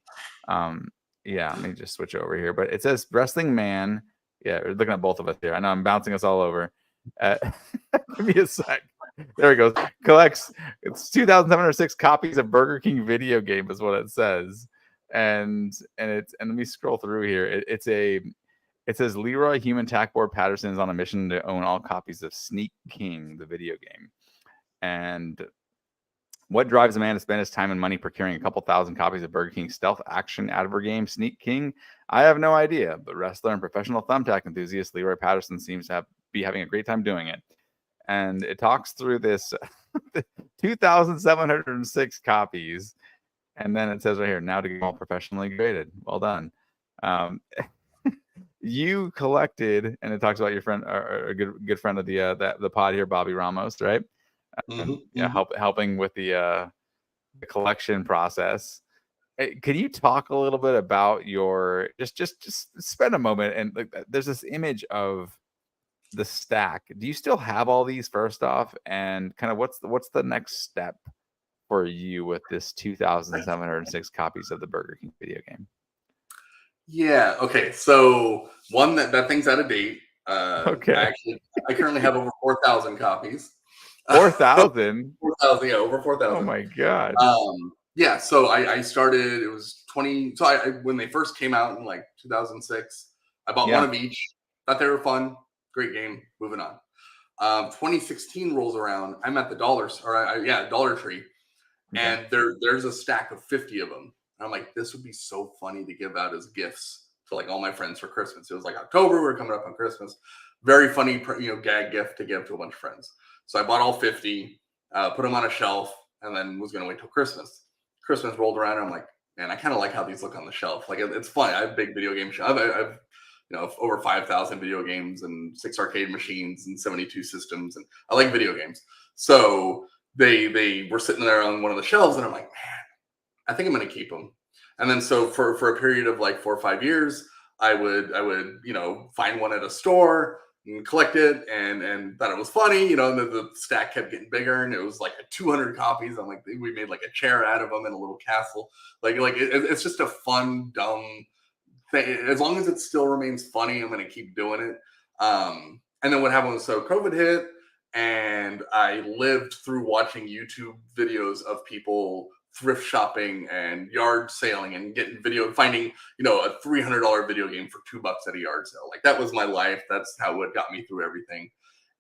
Yeah, let me just switch over here. But it says Wrestling Man. Yeah, we're looking at both of us here. I know I'm bouncing us all over. Give me a sec. There it goes. Collects it's 2,706 copies of Burger King video game is what it says. And let me scroll through here. It says Leroy Human Tackboard Patterson is on a mission to own all copies of Sneak King, the video game. And what drives a man to spend his time and money procuring a couple thousand copies of Burger King stealth action advert game Sneak King? I have no idea, but wrestler and professional thumbtack enthusiast Leroy Patterson seems to be having a great time doing it. And it talks through this 2,706 copies. And then it says right here, now to get all professionally graded. Well done. You collected, and it talks about your friend, or a good friend of the pod here, Bobby Ramos, right? Helping with the collection process. Can you talk a little bit about your just spend a moment and there's this image of the stack. Do you still have all these first off, and kind of what's the next step for you with this 2,706 copies of the Burger King video game? Yeah. Okay. So one that thing's out of date. Okay. I currently have over 4,000 copies. 4,000? 4,000, yeah, over 4,000. Oh my God. Yeah, so I started, it was 20, so I when they first came out in like 2006, I bought one of each, thought they were fun, great game, moving on. 2016 rolls around, I'm at the Dollar Tree, and there's a stack of 50 of them. I'm like, this would be so funny to give out as gifts to like all my friends for Christmas. It was like October, we were coming up on Christmas. Very funny, gag gift to give to a bunch of friends. So I bought all 50, put them on a shelf, and then was going to wait till Christmas. Christmas rolled around, and I'm like, man, I kind of like how these look on the shelf. Like, it's fun. I have a big video game shelf. I've over 5,000 video games and 6 arcade machines and 72 systems, and I like video games. So they were sitting there on one of the shelves, and I'm like, man, I think I'm going to keep them. And then so for a period of like 4 or 5 years, I would find one at a store and collect it and thought it was funny, and the stack kept getting bigger, and it was like 200 copies. I'm like, we made like a chair out of them and a little castle. It's just a fun, dumb thing. As long as it still remains funny, I'm going to keep doing it. And then what happened was, so COVID hit, and I lived through watching YouTube videos of people thrift shopping and yard sailing and finding a $300 video game for $2 at a yard sale. Like, that was my life. That's how it got me through everything.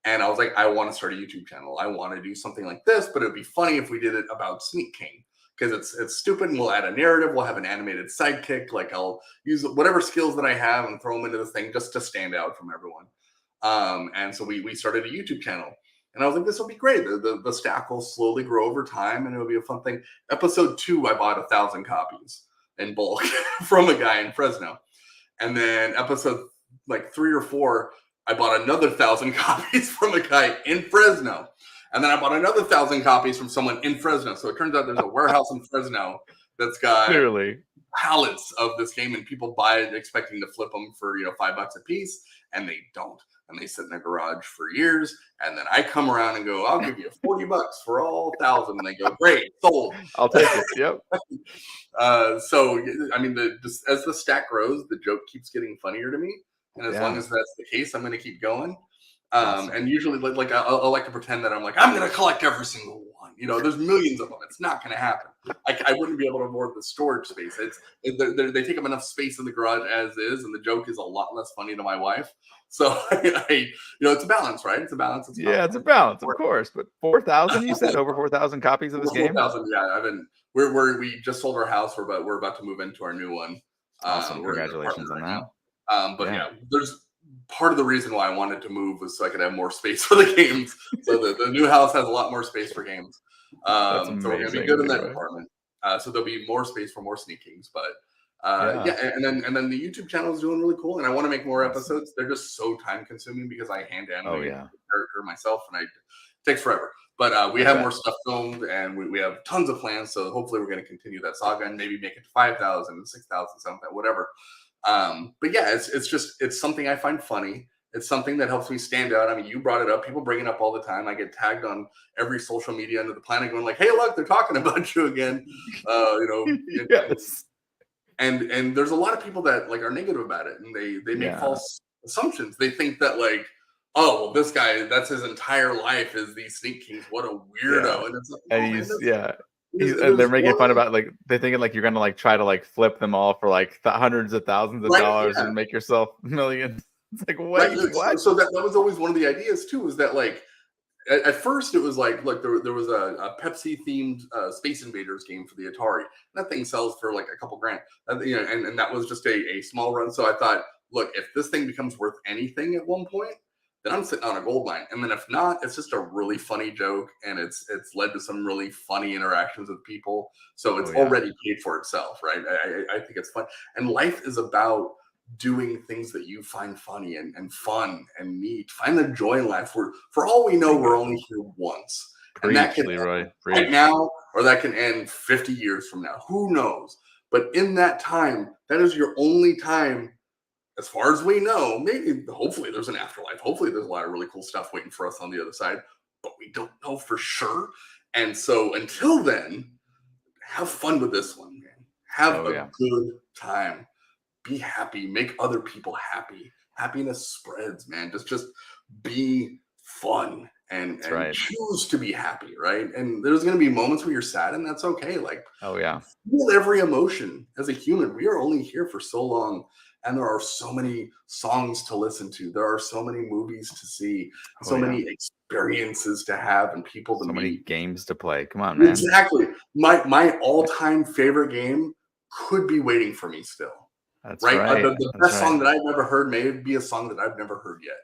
And I was like, I want to start a YouTube channel. I want to do something like this, but it'd be funny if we did it about Sneak King, because it's stupid, and we'll add a narrative. We'll have an animated sidekick. Like, I'll use whatever skills that I have and throw them into this thing just to stand out from everyone. And so we started a YouTube channel. And I was like, this will be great. The stack will slowly grow over time, and it'll be a fun thing. Episode 2, I bought 1,000 copies in bulk from a guy in Fresno. And then episode 3 or 4, I bought another 1,000 copies from a guy in Fresno. And then I bought another 1,000 copies from someone in Fresno. So it turns out there's a warehouse in Fresno that's got pallets of this game, and people buy it expecting to flip them for $5 a piece, and they don't. And they sit in their garage for years. And then I come around and go, I'll give you $40 for all 1,000. And they go, great, sold. I'll take it. Yep. So, I mean, as the stack grows, the joke keeps getting funnier to me. And as long as that's the case, I'm going to keep going. And usually, I like to pretend that I'm going to collect every single one. There's millions of them. It's not going to happen. I wouldn't be able to afford the storage space. They take up enough space in the garage as is, and the joke is a lot less funny to my wife. So, it's a balance, right? It's a balance. It's a balance, of course. But 4,000, you said over 4,000 copies of this game? 4,000, yeah. We just sold our house. We're about to move into our new one. Awesome. Congratulations on that. There's part of the reason why I wanted to move was so I could have more space for the games. So the new house has a lot more space for games. So we're going to be good in that department. So there'll be more space for more Sneak Kings, but and then the YouTube channel is doing really cool, and I want to make more episodes. They're just so time consuming because I hand animate the character myself, and it takes forever. But we have more stuff filmed, and we have tons of plans. So hopefully we're going to continue that saga and maybe make it to 5,000, 6,000, something, whatever. But yeah, it's something I find funny. It's something that helps me stand out. I mean, you brought it up. People bring it up all the time. I get tagged on every social media under the planet going like, hey, look, they're talking about you again. Yes. And there's a lot of people that like are negative about it, and they make false assumptions. They think that like, oh, well, this guy, that's his entire life is these Sneak Kings. What a weirdo. And it's like, And no, man, they're making fun one, about like they're thinking like you're gonna like try to like flip them all for like hundreds of thousands of right? dollars Yeah. and make yourself millions. It's like, Right. wait, what? So that was always one of the ideas too, is that like at first it was like, look, there was a Pepsi themed Space Invaders game for the Atari. That thing sells for like a couple grand, you know, and that was just a small run. So I thought, look, if this thing becomes worth anything at one point, then I'm sitting on a gold mine. And then if not, it's just a really funny joke, and it's led to some really funny interactions with people. So it's already paid for itself, right? I think it's fun, and life is about doing things that you find funny and fun and neat. Find the joy in life. For all we know, we're only here once. And that can end right now, or that can end 50 years from now. Who knows? But in that time, that is your only time, as far as we know. Maybe, hopefully, there's an afterlife. Hopefully, there's a lot of really cool stuff waiting for us on the other side. But we don't know for sure. And so until then, have fun with this one, man. Have a good time. Be happy, make other people happy. Happiness spreads, man. Just be fun and choose to be happy, right? And there's going to be moments where you're sad, and that's okay. Like, feel every emotion. As a human, we are only here for so long, and there are so many songs to listen to. There are so many movies to see, so many experiences to have, and people to meet. So many games to play. Come on, man. Exactly. My all-time favorite game could be waiting for me still. That's right. The best song that I've never heard may be a song that I've never heard yet.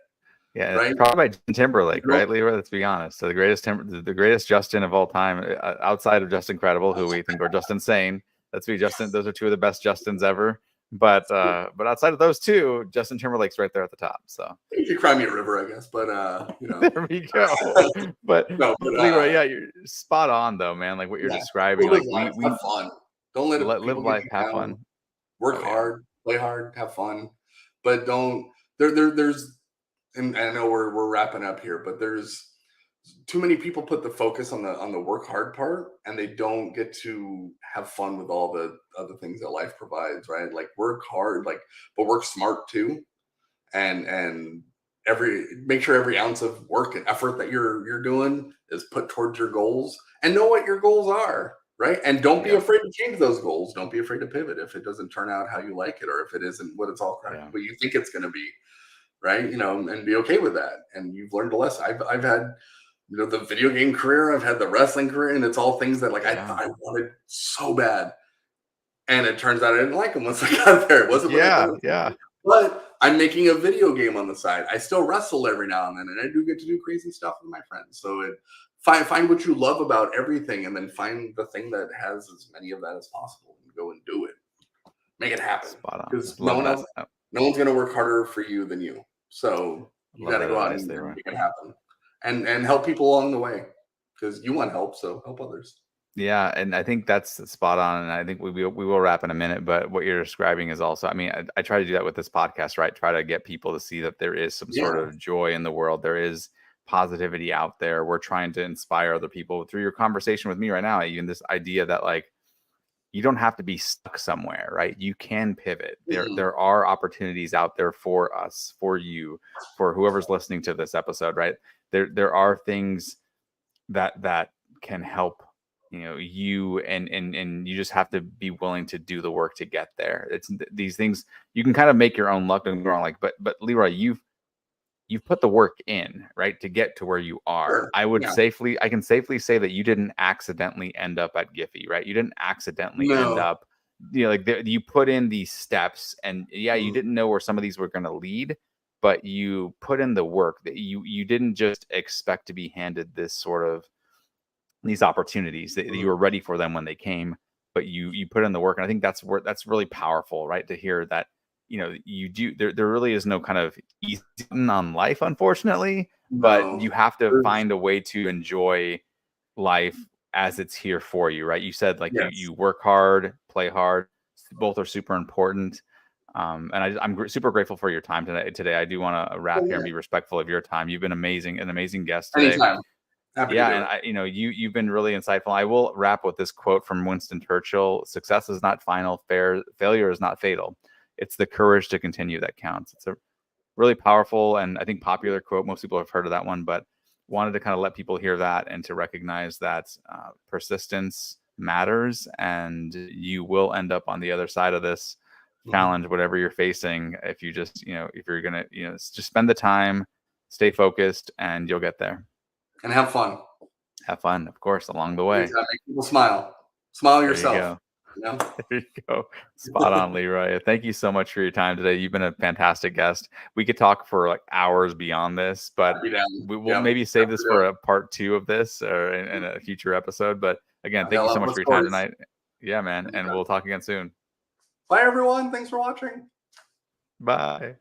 Yeah, right. Probably by Justin Timberlake, right, Leroy? Let's be honest. So the greatest Justin of all time, outside of Justin Credible, who we think are just insane. Let's be Justin. Those are two of the best Justins ever. But outside of those two, Justin Timberlake's right there at the top. So you could Cry Me a River, I guess. But you know, there we go. But Leroy, you're spot on though, man. Like what you're describing. Like we have fun. Don't let it live life, have fun. Work hard, play hard, have fun, but don't. There's, and I know we're wrapping up here, but there's too many people put the focus on the work hard part, and they don't get to have fun with all the other things that life provides, right? Like work hard, but work smart too, and make sure every ounce of work and effort that you're doing is put towards your goals, and know what your goals are. Right. And don't be afraid to change those goals. Don't be afraid to pivot if it doesn't turn out how you like it, or if it isn't what it's all what you think it's going to be. Right. You know, and be okay with that. And you've learned a lesson. I've had, you know, the video game career, I've had the wrestling career, and it's all things that I thought I wanted so bad. And it turns out I didn't like them once I got there. It wasn't what I thought it was. But I'm making a video game on the side. I still wrestle every now and then, and I do get to do crazy stuff with my friends. So find what you love about everything, and then find the thing that has as many of that as possible, and go and do it. Make it happen. Because no one's going to work harder for you than you. So you got to go out and make it happen, and help people along the way, because you want help. So help others. Yeah, and I think that's spot on. And I think we will wrap in a minute. But what you're describing is also, I mean, I try to do that with this podcast, right? Try to get people to see that there is some sort of joy in the world. There is positivity out there. We're trying to inspire other people through your conversation with me right now. Even this idea that like you don't have to be stuck somewhere, right? You can pivot. There are opportunities out there for us, for you, for whoever's listening to this episode, right? There are things that can help, you know, you and you just have to be willing to do the work to get there. It's these things you can kind of make your own luck and go on, like, but Leroy, you've put the work in, right, to get to where you are. Sure. I can safely say that you didn't accidentally end up at Giphy, right? You didn't accidentally end up, you know, like you put in these steps, and you didn't know where some of these were going to lead, but you put in the work. That you didn't just expect to be handed this sort of these opportunities, that you were ready for them when they came, but you put in the work. And I think that's really powerful, right? To hear that, you know, you do, there really is no kind of easy on life, unfortunately, but you have to find a way to enjoy life as it's here for you, right? You said like you work hard, play hard, both are super important. And I'm super grateful for your time today. I do want to wrap here and be respectful of your time. You've been an amazing guest today. Anytime. Happy Yeah, to do and it. you've been really insightful. I will wrap with this quote from Winston Churchill: "Success is not final. Failure is not fatal. It's the courage to continue that counts." It's a really powerful and I think popular quote. Most people have heard of that one, but wanted to kind of let people hear that and to recognize that persistence matters, and you will end up on the other side of this challenge, whatever you're facing. If you just, if you're gonna, just spend the time, stay focused, and you'll get there. And have fun. Have fun, of course, along the way. Make people smile. Smile There you yourself. go. You know? There you go. Spot on, Leroy. Thank you so much for your time today. You've been a fantastic guest. We could talk for like hours beyond this, but we will maybe save this for a part 2 of this or in a future episode. But again, thank you so much for your time tonight. Yeah, man. And we'll talk again soon. Bye, everyone. Thanks for watching. Bye.